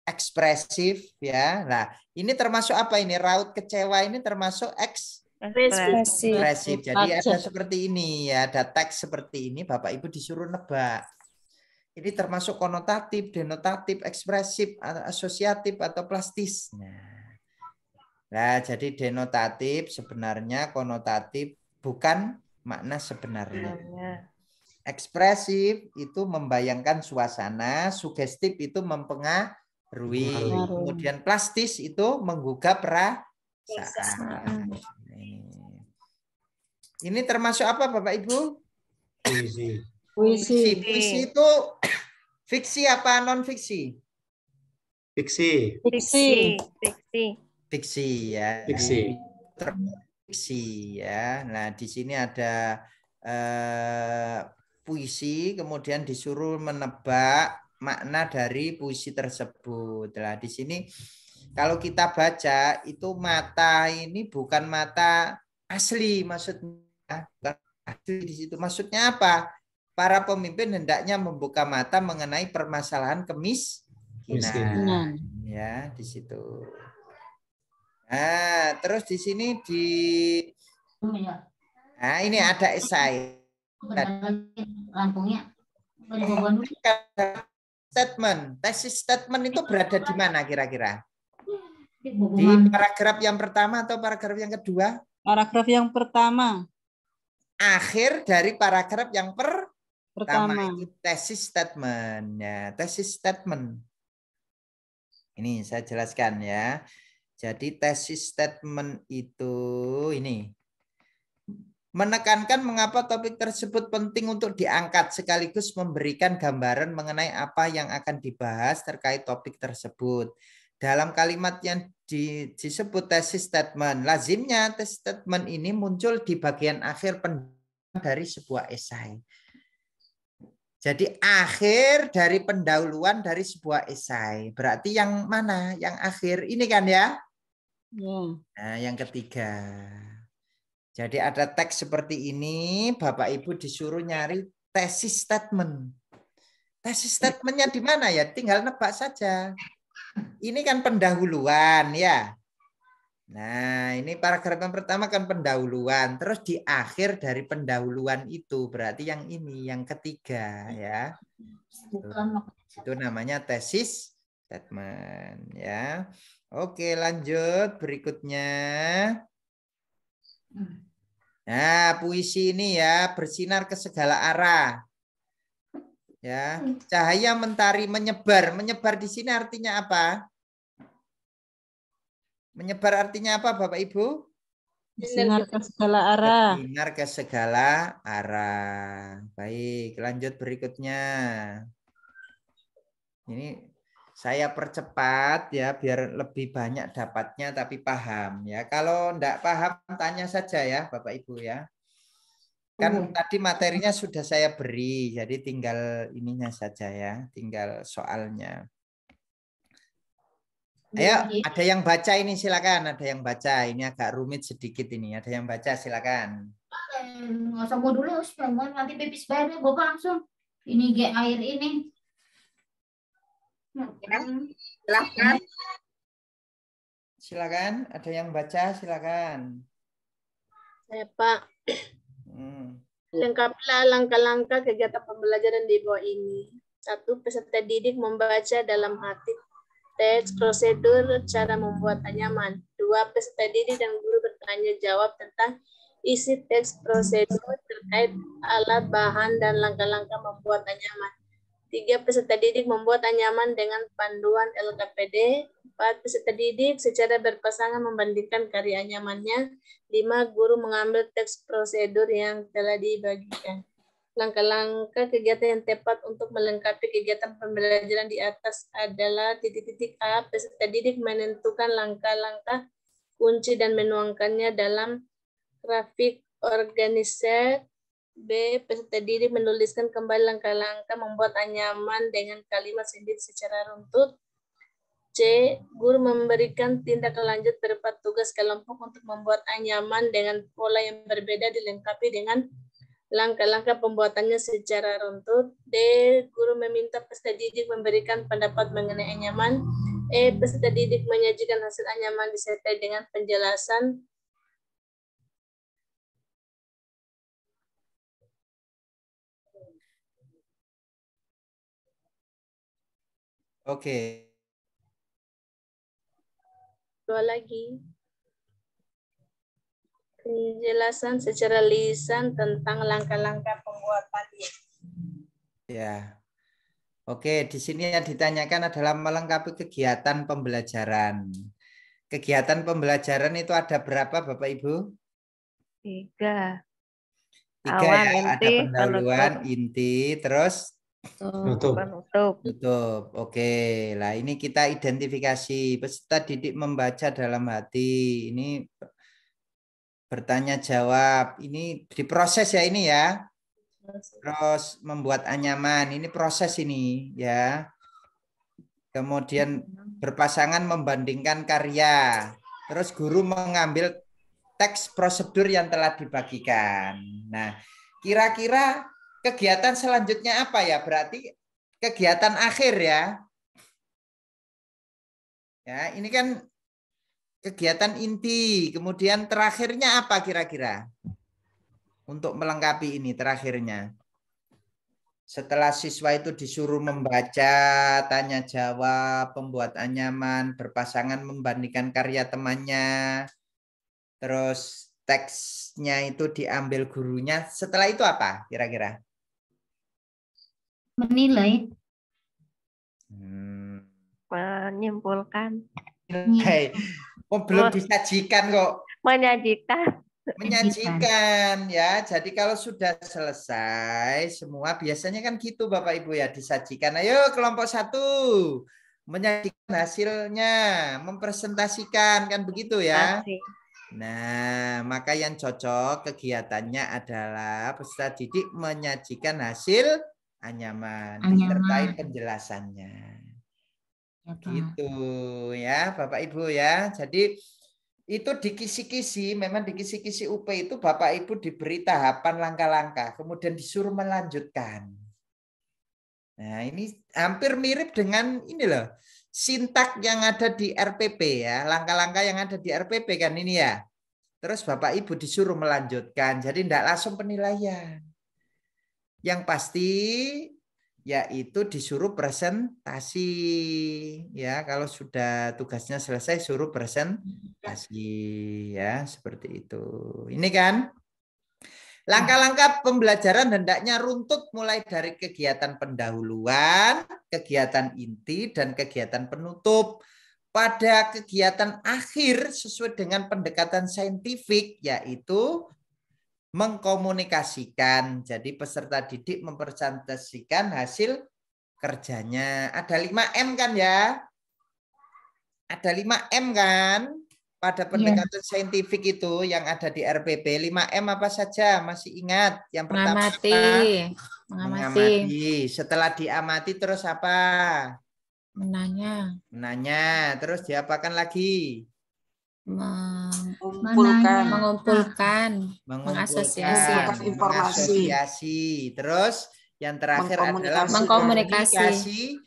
[SPEAKER 2] Ekspresif ya. Nah, ini termasuk apa ini? Raut kecewa ini termasuk ekspresif. Jadi ada seperti ini ya, ada teks seperti ini, Bapak Ibu disuruh nebak. Ini termasuk konotatif, denotatif, ekspresif, asosiatif atau plastis. Nah, jadi denotatif sebenarnya, konotatif bukan makna sebenarnya. Ekspresif itu membayangkan suasana, sugestif itu mempengaruhi, kemudian plastis itu menggugah perasaan. Ini termasuk apa Bapak Ibu?
[SPEAKER 7] Puisi.
[SPEAKER 2] Puisi itu fiksi apa non fiksi?
[SPEAKER 13] Fiksi.
[SPEAKER 2] Fiksi ya. Fiksi ya. Nah di sini ada puisi, kemudian disuruh menebak makna dari puisi tersebut. Nah, di sini kalau kita baca itu mata ini bukan mata asli maksudnya, bukan asli di situ. Maksudnya apa? Para pemimpin hendaknya membuka mata mengenai permasalahan kemiskinan. Ya, di situ. Nah, terus di sini nah, ini ada esai. Tesis statement itu berada di mana kira-kira? Di paragraf yang pertama atau paragraf yang kedua?
[SPEAKER 7] Paragraf yang pertama.
[SPEAKER 2] Akhir dari paragraf yang pertama itu tesis statement. Ya, tesis statement. Ini saya jelaskan ya. Jadi tesis statement itu ini. Menekankan mengapa topik tersebut penting untuk diangkat sekaligus memberikan gambaran mengenai apa yang akan dibahas terkait topik tersebut. Dalam kalimat yang disebut tesis statement, lazimnya tesis statement ini muncul di bagian akhir dari sebuah esai. Jadi akhir dari pendahuluan dari sebuah esai. Berarti yang mana? Yang akhir ini kan ya? Nah, yang ketiga. Jadi ada teks seperti ini, Bapak Ibu disuruh nyari tesis statement. Tesis statementnya di mana ya? Tinggal nebak saja. Ini kan pendahuluan ya. Nah, ini paragraf yang pertama kan pendahuluan. Terus di akhir dari pendahuluan itu berarti yang ini, yang ketiga ya. Itu namanya tesis statement ya. Oke, lanjut berikutnya. Nah, puisi ini ya bersinar ke segala arah. Ya, cahaya mentari menyebar. Menyebar di sini artinya apa? Menyebar artinya apa, Bapak Ibu?
[SPEAKER 7] Bersinar ke segala arah.
[SPEAKER 2] Bersinar ke segala arah. Baik, lanjut berikutnya. Ini Saya percepat ya biar lebih banyak dapatnya tapi paham ya. Kalau enggak paham tanya saja ya Bapak Ibu ya. Kan tadi materinya sudah saya beri, jadi tinggal ininya saja ya, tinggal soalnya. Ayo, ada yang baca ini silakan, ada yang baca. Ini agak rumit sedikit ini. Ada yang baca silakan.
[SPEAKER 10] Nggak usah gua dulu, nanti pipis bayarnya Bapak langsung. Ini air ini.
[SPEAKER 1] Silakan.
[SPEAKER 2] Silakan, ada yang baca silakan.
[SPEAKER 9] Saya Pak. Lengkapilah langkah-langkah kegiatan pembelajaran di bawah ini. 1. Peserta didik membaca dalam hati teks prosedur cara membuat anyaman. 2. Peserta didik dan guru bertanya jawab tentang isi teks prosedur terkait alat bahan dan langkah-langkah membuat anyaman. 3. Peserta didik membuat anyaman dengan panduan LKPD. 4. Peserta didik secara berpasangan membandingkan karya anyamannya. 5. Guru mengambil teks prosedur yang telah dibagikan. Langkah-langkah kegiatan yang tepat untuk melengkapi kegiatan pembelajaran di atas adalah A. Peserta didik menentukan langkah-langkah kunci dan menuangkannya dalam grafik organisasi. B. Peserta didik menuliskan kembali langkah-langkah membuat anyaman dengan kalimat sendiri secara runtut. C. Guru memberikan tindak lanjut berupa tugas kelompok untuk membuat anyaman dengan pola yang berbeda dilengkapi dengan langkah-langkah pembuatannya secara runtut. D. Guru meminta peserta didik memberikan pendapat mengenai anyaman. E. Peserta didik menyajikan hasil anyaman disertai dengan penjelasan.
[SPEAKER 2] Oke.
[SPEAKER 9] Dua lagi. Penjelasan secara lisan tentang langkah-langkah pembuatannya.
[SPEAKER 2] Ya. Oke, di sini yang ditanyakan adalah melengkapi kegiatan pembelajaran. Kegiatan pembelajaran itu ada berapa Bapak Ibu?
[SPEAKER 8] 3.
[SPEAKER 2] 3
[SPEAKER 8] Awal,
[SPEAKER 2] ya,
[SPEAKER 8] inti,
[SPEAKER 2] ada pendahuluan,
[SPEAKER 8] penutup.
[SPEAKER 2] inti, terus
[SPEAKER 8] Penutup.
[SPEAKER 2] Oke, lah ini kita identifikasi peserta didik membaca dalam hati. Ini bertanya jawab. Ini diproses ya ini ya. Terus membuat anyaman. Ini proses ini ya. Kemudian berpasangan membandingkan karya. Terus guru mengambil teks prosedur yang telah dibagikan. Nah, kira-kira kegiatan selanjutnya apa ya? Berarti kegiatan akhir ya. Ya, ini kan kegiatan inti. Kemudian terakhirnya apa kira-kira? Untuk melengkapi ini terakhirnya. Setelah siswa itu disuruh membaca, tanya jawab, pembuat anyaman, berpasangan membandingkan karya temannya. Terus teksnya itu diambil gurunya. Setelah itu apa kira-kira?
[SPEAKER 10] Menilai.
[SPEAKER 8] Menyimpulkan.
[SPEAKER 2] Hey, belum disajikan kok. Menyajikan ya. Jadi kalau sudah selesai semua biasanya kan gitu Bapak Ibu ya, disajikan. Ayo kelompok 1 menyajikan hasilnya, mempresentasikan kan begitu ya. Nah, maka yang cocok kegiatannya adalah peserta didik menyajikan hasil anyaman. Disertai penjelasannya. Ya, gitu ya Bapak Ibu ya. Jadi itu di kisi-kisi, memang di kisi-kisi UP itu Bapak Ibu diberi tahapan langkah-langkah, kemudian disuruh melanjutkan. Nah, ini hampir mirip dengan ini loh, sintak yang ada di RPP ya, langkah-langkah yang ada di RPP kan ini ya. Terus Bapak Ibu disuruh melanjutkan, jadi tidak langsung penilaian. Yang pasti yaitu disuruh presentasi ya, kalau sudah tugasnya selesai suruh presentasi ya, seperti itu. Ini kan langkah-langkah pembelajaran hendaknya runtut mulai dari kegiatan pendahuluan, kegiatan inti dan kegiatan penutup. Pada kegiatan akhir sesuai dengan pendekatan saintifik yaitu mengkomunikasikan. Jadi peserta didik mempresentasikan hasil kerjanya. Ada 5M kan ya? Ada 5M kan? Pada pendekatan saintifik itu yang ada di RPP. 5M apa saja? Masih ingat? Yang pertama mengamati. Setelah diamati terus apa? Menanya. Terus diapakan lagi?
[SPEAKER 3] Mengumpulkan
[SPEAKER 2] mengasosiasi. Terus yang terakhir adalah mengkomunikasikan.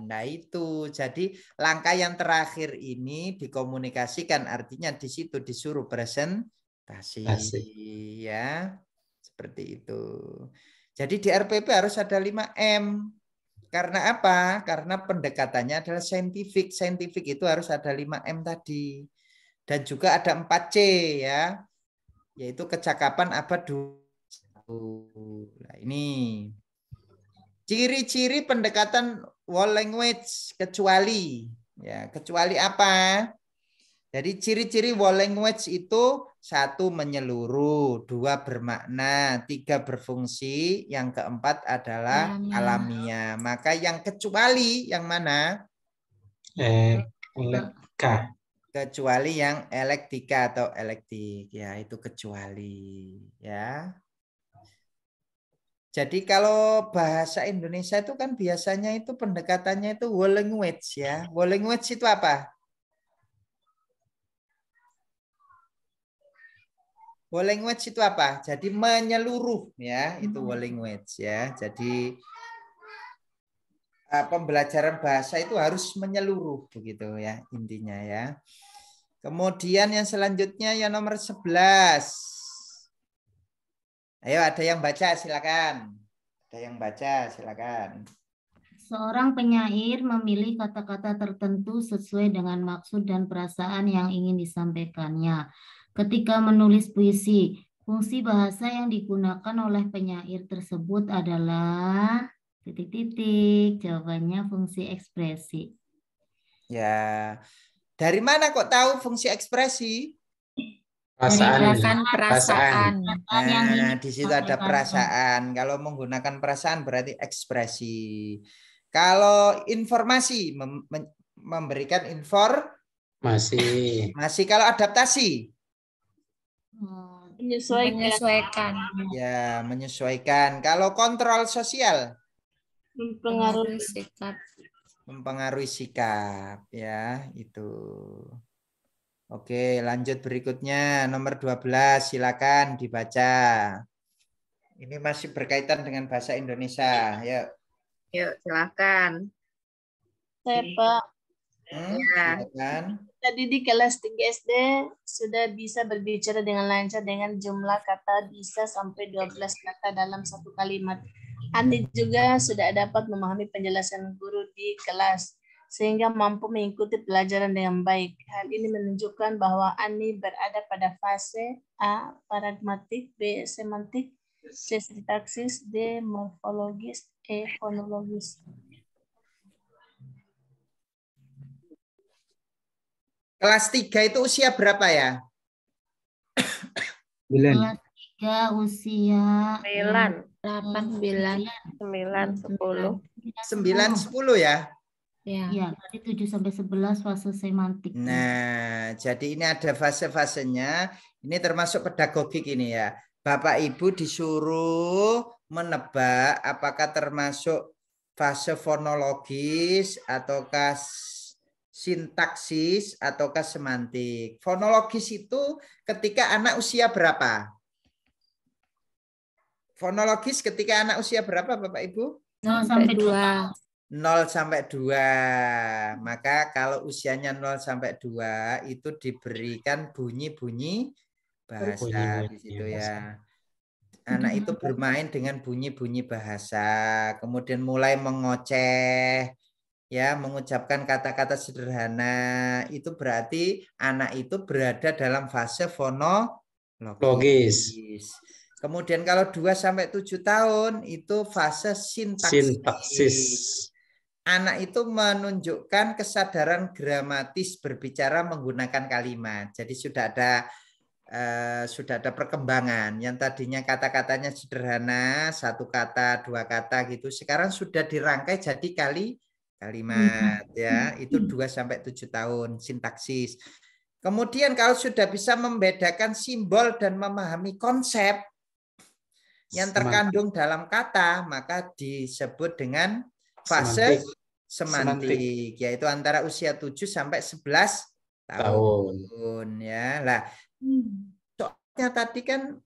[SPEAKER 2] Nah itu, jadi langkah yang terakhir ini dikomunikasikan, artinya di situ disuruh presentasi, ya seperti itu. Jadi di RPP harus ada 5M. Karena apa? Karena pendekatannya adalah saintifik. Saintifik itu harus ada 5M tadi. Dan juga ada 4C ya, yaitu kecakapan abad 21. Nah, ini ciri-ciri pendekatan world language kecuali. Ya, kecuali apa? Jadi ciri-ciri world language itu 1 menyeluruh, 2 bermakna, 3 berfungsi, yang keempat adalah alamiah. Maka yang kecuali yang mana? Kecuali yang elektika atau elektik, ya itu kecuali, ya. Jadi kalau bahasa Indonesia itu kan biasanya itu pendekatannya itu world language ya. World language itu apa? World language itu apa? Jadi menyeluruh ya, itu world language ya. Jadi pembelajaran bahasa itu harus menyeluruh begitu ya intinya ya. Kemudian yang selanjutnya yang nomor 11. Ayo ada yang baca silakan. Ada yang baca silakan.
[SPEAKER 10] Seorang penyair memilih kata-kata tertentu sesuai dengan maksud dan perasaan yang ingin disampaikannya. Ketika menulis puisi, fungsi bahasa yang digunakan oleh penyair tersebut adalah titik-titik. Jawabannya fungsi ekspresi.
[SPEAKER 2] Ya. Dari mana kok tahu fungsi ekspresi?
[SPEAKER 3] Perasaan.
[SPEAKER 2] Nah, di situ ada perasaan. Kalau menggunakan perasaan berarti ekspresi. Kalau informasi memberikan masih kalau adaptasi
[SPEAKER 3] menyesuaikan.
[SPEAKER 2] Ya, menyesuaikan. Kalau kontrol sosial mempengaruhi sikap ya, itu. Oke, lanjut berikutnya nomor 12, silakan dibaca. Ini masih berkaitan dengan bahasa Indonesia.
[SPEAKER 1] Yuk, silakan.
[SPEAKER 9] Saya Pak.
[SPEAKER 2] Silakan.
[SPEAKER 9] Tadi di kelas 3 SD sudah bisa berbicara dengan lancar dengan jumlah kata bisa sampai 12 kata dalam satu kalimat. Ani juga sudah dapat memahami penjelasan guru di kelas, sehingga mampu mengikuti pelajaran dengan baik. Hal ini menunjukkan bahwa Ani berada pada fase A, pragmatik, B, semantik, C, sintaksis, D, morfologis, E, fonologis.
[SPEAKER 2] Kelas 3 itu usia berapa ya?
[SPEAKER 10] Kelas 3 usia
[SPEAKER 8] 9,
[SPEAKER 3] 8,
[SPEAKER 8] 9, 10.
[SPEAKER 2] 9, 10 ya?
[SPEAKER 10] Ya, tadi 7 sampai 11 fase semantik.
[SPEAKER 2] Nah, jadi ini ada fase-fasenya. Ini termasuk pedagogik ini ya. Bapak Ibu disuruh menebak apakah termasuk fase fonologis ataukah sintaksis ataukah semantik. Fonologis itu ketika anak usia berapa? Fonologis ketika anak usia berapa Bapak Ibu?
[SPEAKER 3] 0 sampai 2.
[SPEAKER 2] 0 sampai 2. Maka kalau usianya 0 sampai 2 itu diberikan bunyi-bunyi bahasa di situ ya. Anak itu bermain dengan bunyi-bunyi bahasa, kemudian mulai mengoceh, ya, mengucapkan kata-kata sederhana. Itu berarti anak itu berada dalam fase fonologis. Kemudian kalau 2 sampai 7 tahun itu fase sintaksis. Anak itu menunjukkan kesadaran gramatis berbicara menggunakan kalimat. Jadi sudah ada sudah ada perkembangan. Yang tadinya kata-katanya sederhana, satu kata, dua kata gitu, sekarang sudah dirangkai jadi kalimat ya. Itu 2 sampai 7 tahun sintaksis. Kemudian kalau sudah bisa membedakan simbol dan memahami konsep yang terkandung dalam kata, maka disebut dengan fase semantik, yaitu antara usia 7 sampai 11 tahun ya. Lah, soalnya tadi kan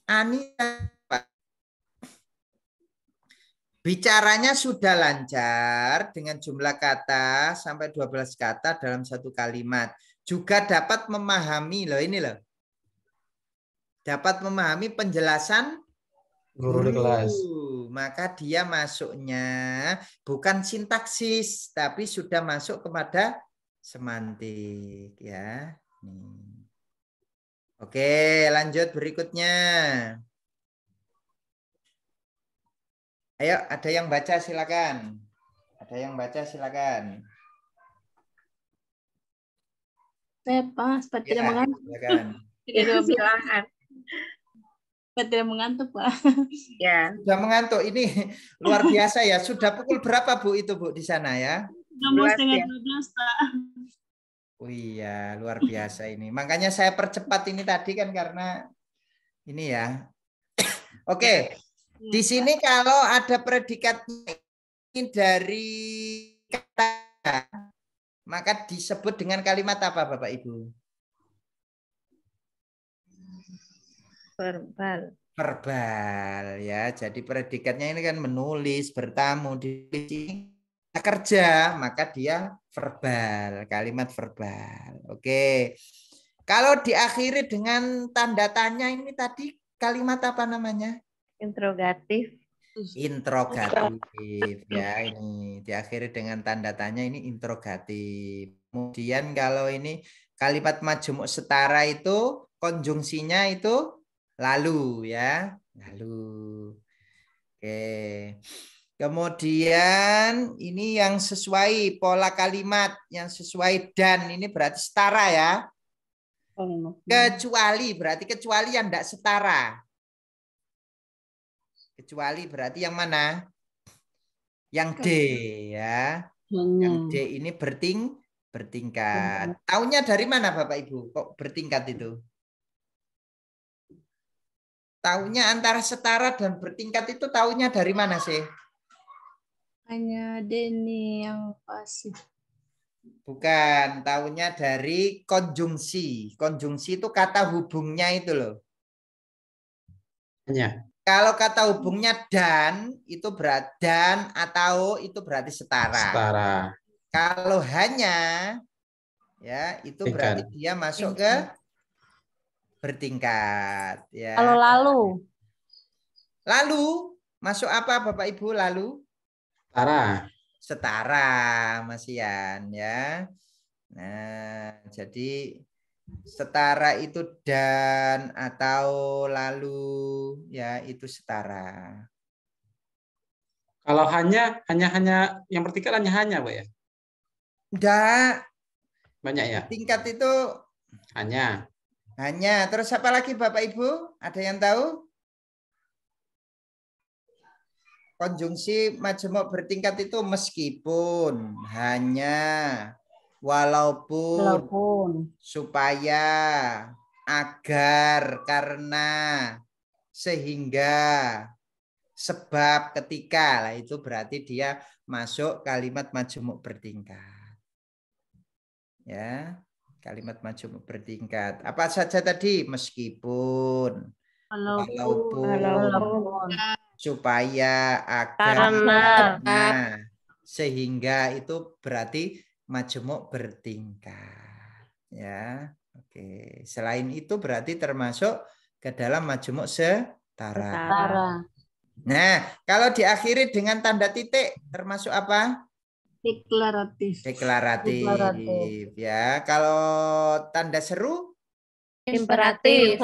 [SPEAKER 2] Ani bicaranya sudah lancar dengan jumlah kata sampai 12 kata dalam satu kalimat. Juga dapat memahami loh, ini loh. Dapat memahami penjelasan guru di kelas. Maka dia masuknya bukan sintaksis, tapi sudah masuk kepada semantik ya. Oke, lanjut berikutnya. Ayo, ada yang baca silakan. Ada yang baca silakan.
[SPEAKER 9] Pak, Pak tidak mengantuk.
[SPEAKER 2] Silakan.
[SPEAKER 1] Silakan.
[SPEAKER 9] Pak tidak mengantuk, Pak.
[SPEAKER 1] Ya.
[SPEAKER 2] Sudah mengantuk. Ini luar biasa ya. Sudah pukul berapa Bu itu Bu di sana ya?
[SPEAKER 9] Jam 11:30, Pak.
[SPEAKER 2] Oh iya, luar biasa ini. Makanya saya percepat ini tadi kan karena ini ya. Oke. Di sini kalau ada predikatnya dari kata, maka disebut dengan kalimat apa Bapak Ibu?
[SPEAKER 1] Verbal.
[SPEAKER 2] Verbal ya. Jadi predikatnya ini kan menulis, bertamu, di kerja, maka dia verbal, kalimat verbal. Oke. Kalau diakhiri dengan tanda tanya ini tadi kalimat apa namanya?
[SPEAKER 8] Interrogatif.
[SPEAKER 2] Interrogatif ya, ini diakhiri dengan tanda tanya, ini interrogatif. Kemudian kalau ini kalimat majemuk setara itu konjungsinya itu lalu ya, lalu. Oke. Kemudian ini yang sesuai pola kalimat, yang sesuai dan ini berarti setara ya. Kecuali berarti kecuali yang tidak setara. Kecuali berarti yang mana? Yang D ya. Yang D ini bertingkat. Taunya dari mana Bapak Ibu? Kok bertingkat itu? Taunya antara setara dan bertingkat itu taunya dari mana sih?
[SPEAKER 9] Hanya Denny yang pasif.
[SPEAKER 2] Bukan, taunya dari konjungsi. Konjungsi itu kata hubungnya itu loh.
[SPEAKER 13] Hanya.
[SPEAKER 2] Kalau kata hubungnya dan itu berarti dan atau itu berarti setara.
[SPEAKER 13] Setara.
[SPEAKER 2] Kalau hanya ya itu berarti dia masuk ke bertingkat ya.
[SPEAKER 9] Kalau
[SPEAKER 2] lalu masuk apa Bapak Ibu lalu?
[SPEAKER 13] Setara.
[SPEAKER 2] Setara Mas Ian ya. Nah, jadi setara itu dan atau lalu ya itu setara.
[SPEAKER 13] Kalau hanya yang bertingkat hanya Pak ya?
[SPEAKER 2] Enggak.
[SPEAKER 13] Banyak ya?
[SPEAKER 2] Tingkat itu
[SPEAKER 13] hanya.
[SPEAKER 2] Terus apa lagi Bapak Ibu? Ada yang tahu? Konjungsi majemuk bertingkat itu meskipun, hanya, walaupun, supaya, agar, karena, sehingga, sebab, ketika. Lah itu berarti dia masuk kalimat majemuk bertingkat. Ya, kalimat majemuk bertingkat. Apa saja tadi? Meskipun, walaupun, supaya, agar, karena, sehingga itu berarti majemuk bertingkat ya. Oke, selain itu berarti termasuk ke dalam majemuk setara. Nah, kalau diakhiri dengan tanda titik termasuk apa? Deklaratif ya. Kalau tanda seru
[SPEAKER 8] imperatif.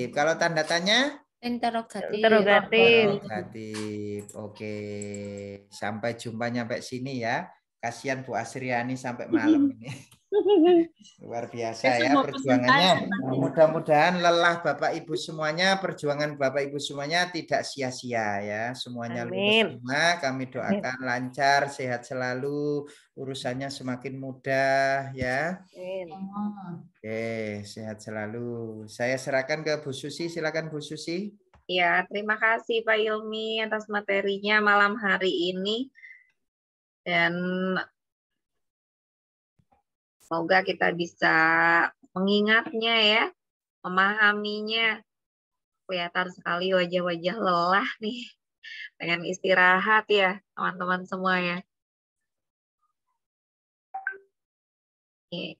[SPEAKER 2] Kalau tanda tanya
[SPEAKER 8] Interrogatif.
[SPEAKER 2] Oke. Sampai jumpa nyampe sini ya. Kasihan Bu Asriani sampai malam ini. Luar biasa ya perjuangannya. Mudah-mudahan lelah Bapak Ibu semuanya, perjuangan Bapak Ibu semuanya tidak sia-sia ya. Semuanya lulus semua. Kami doakan lancar, sehat selalu, urusannya semakin mudah ya. Oke, sehat selalu. Saya serahkan ke Bu Susi. Silakan Bu Susi.
[SPEAKER 1] Ya, terima kasih Pak Ilmi atas materinya malam hari ini. Dan semoga kita bisa mengingatnya ya, memahaminya. Kelihatan sekali wajah-wajah lelah nih. Pengen istirahat ya, teman-teman semua ya. Oke.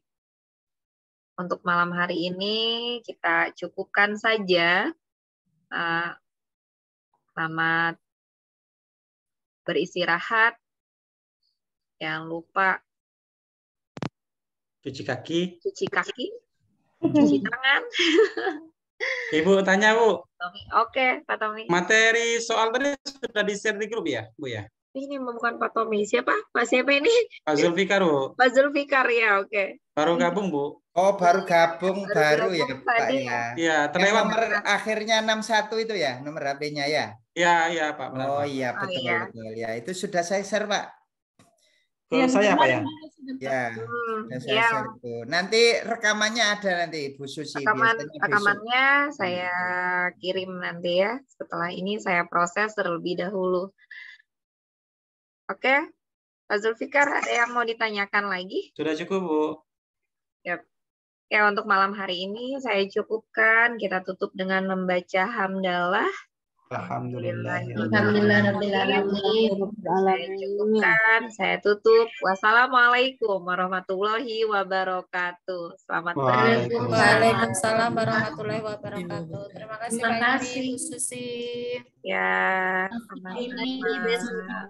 [SPEAKER 1] Untuk malam hari ini kita cukupkan saja. Selamat beristirahat. Jangan lupa
[SPEAKER 13] cuci kaki,
[SPEAKER 1] cuci tangan.
[SPEAKER 13] Ibu tanya Bu.
[SPEAKER 1] Oke, Pak Tommy.
[SPEAKER 13] Materi soal tadi sudah di-share di grup ya, Bu ya?
[SPEAKER 1] Ini bukan Pak Tommy, siapa? Pak siapa ini?
[SPEAKER 13] Pak Zulfikar Bu.
[SPEAKER 1] Pak Zulfikar ya, oke.
[SPEAKER 13] Baru gabung Bu.
[SPEAKER 2] Oh, baru gabung baru ya Pak ya.
[SPEAKER 13] Iya, terlewat.
[SPEAKER 2] Nomor akhirnya 61 itu ya, nomor HP-nya ya.
[SPEAKER 13] Iya Pak. Benar,
[SPEAKER 2] oh
[SPEAKER 13] Pak.
[SPEAKER 2] iya betul betul ya. Itu sudah saya share Pak.
[SPEAKER 13] Ke saya Pak ya.
[SPEAKER 2] Ya, saya share itu. Nanti rekamannya ada nanti Bu Susi.
[SPEAKER 1] Rekamannya saya kirim nanti ya. Setelah ini saya proses terlebih dahulu. Oke, Pak Zulfikar, ada yang mau ditanyakan lagi?
[SPEAKER 13] Sudah cukup Bu.
[SPEAKER 1] Yap. Ya, untuk malam hari ini saya cukupkan. Kita tutup dengan membaca hamdalah.
[SPEAKER 13] Alhamdulillah.
[SPEAKER 1] Saya cukupkan, saya tutup. Wassalamualaikum warahmatullahi wabarakatuh. Selamat pagi.
[SPEAKER 3] Waalaikumsalam warahmatullahi wabarakatuh. Terima kasih Pak Ilmi, Bu Susi.
[SPEAKER 1] Ya, selamat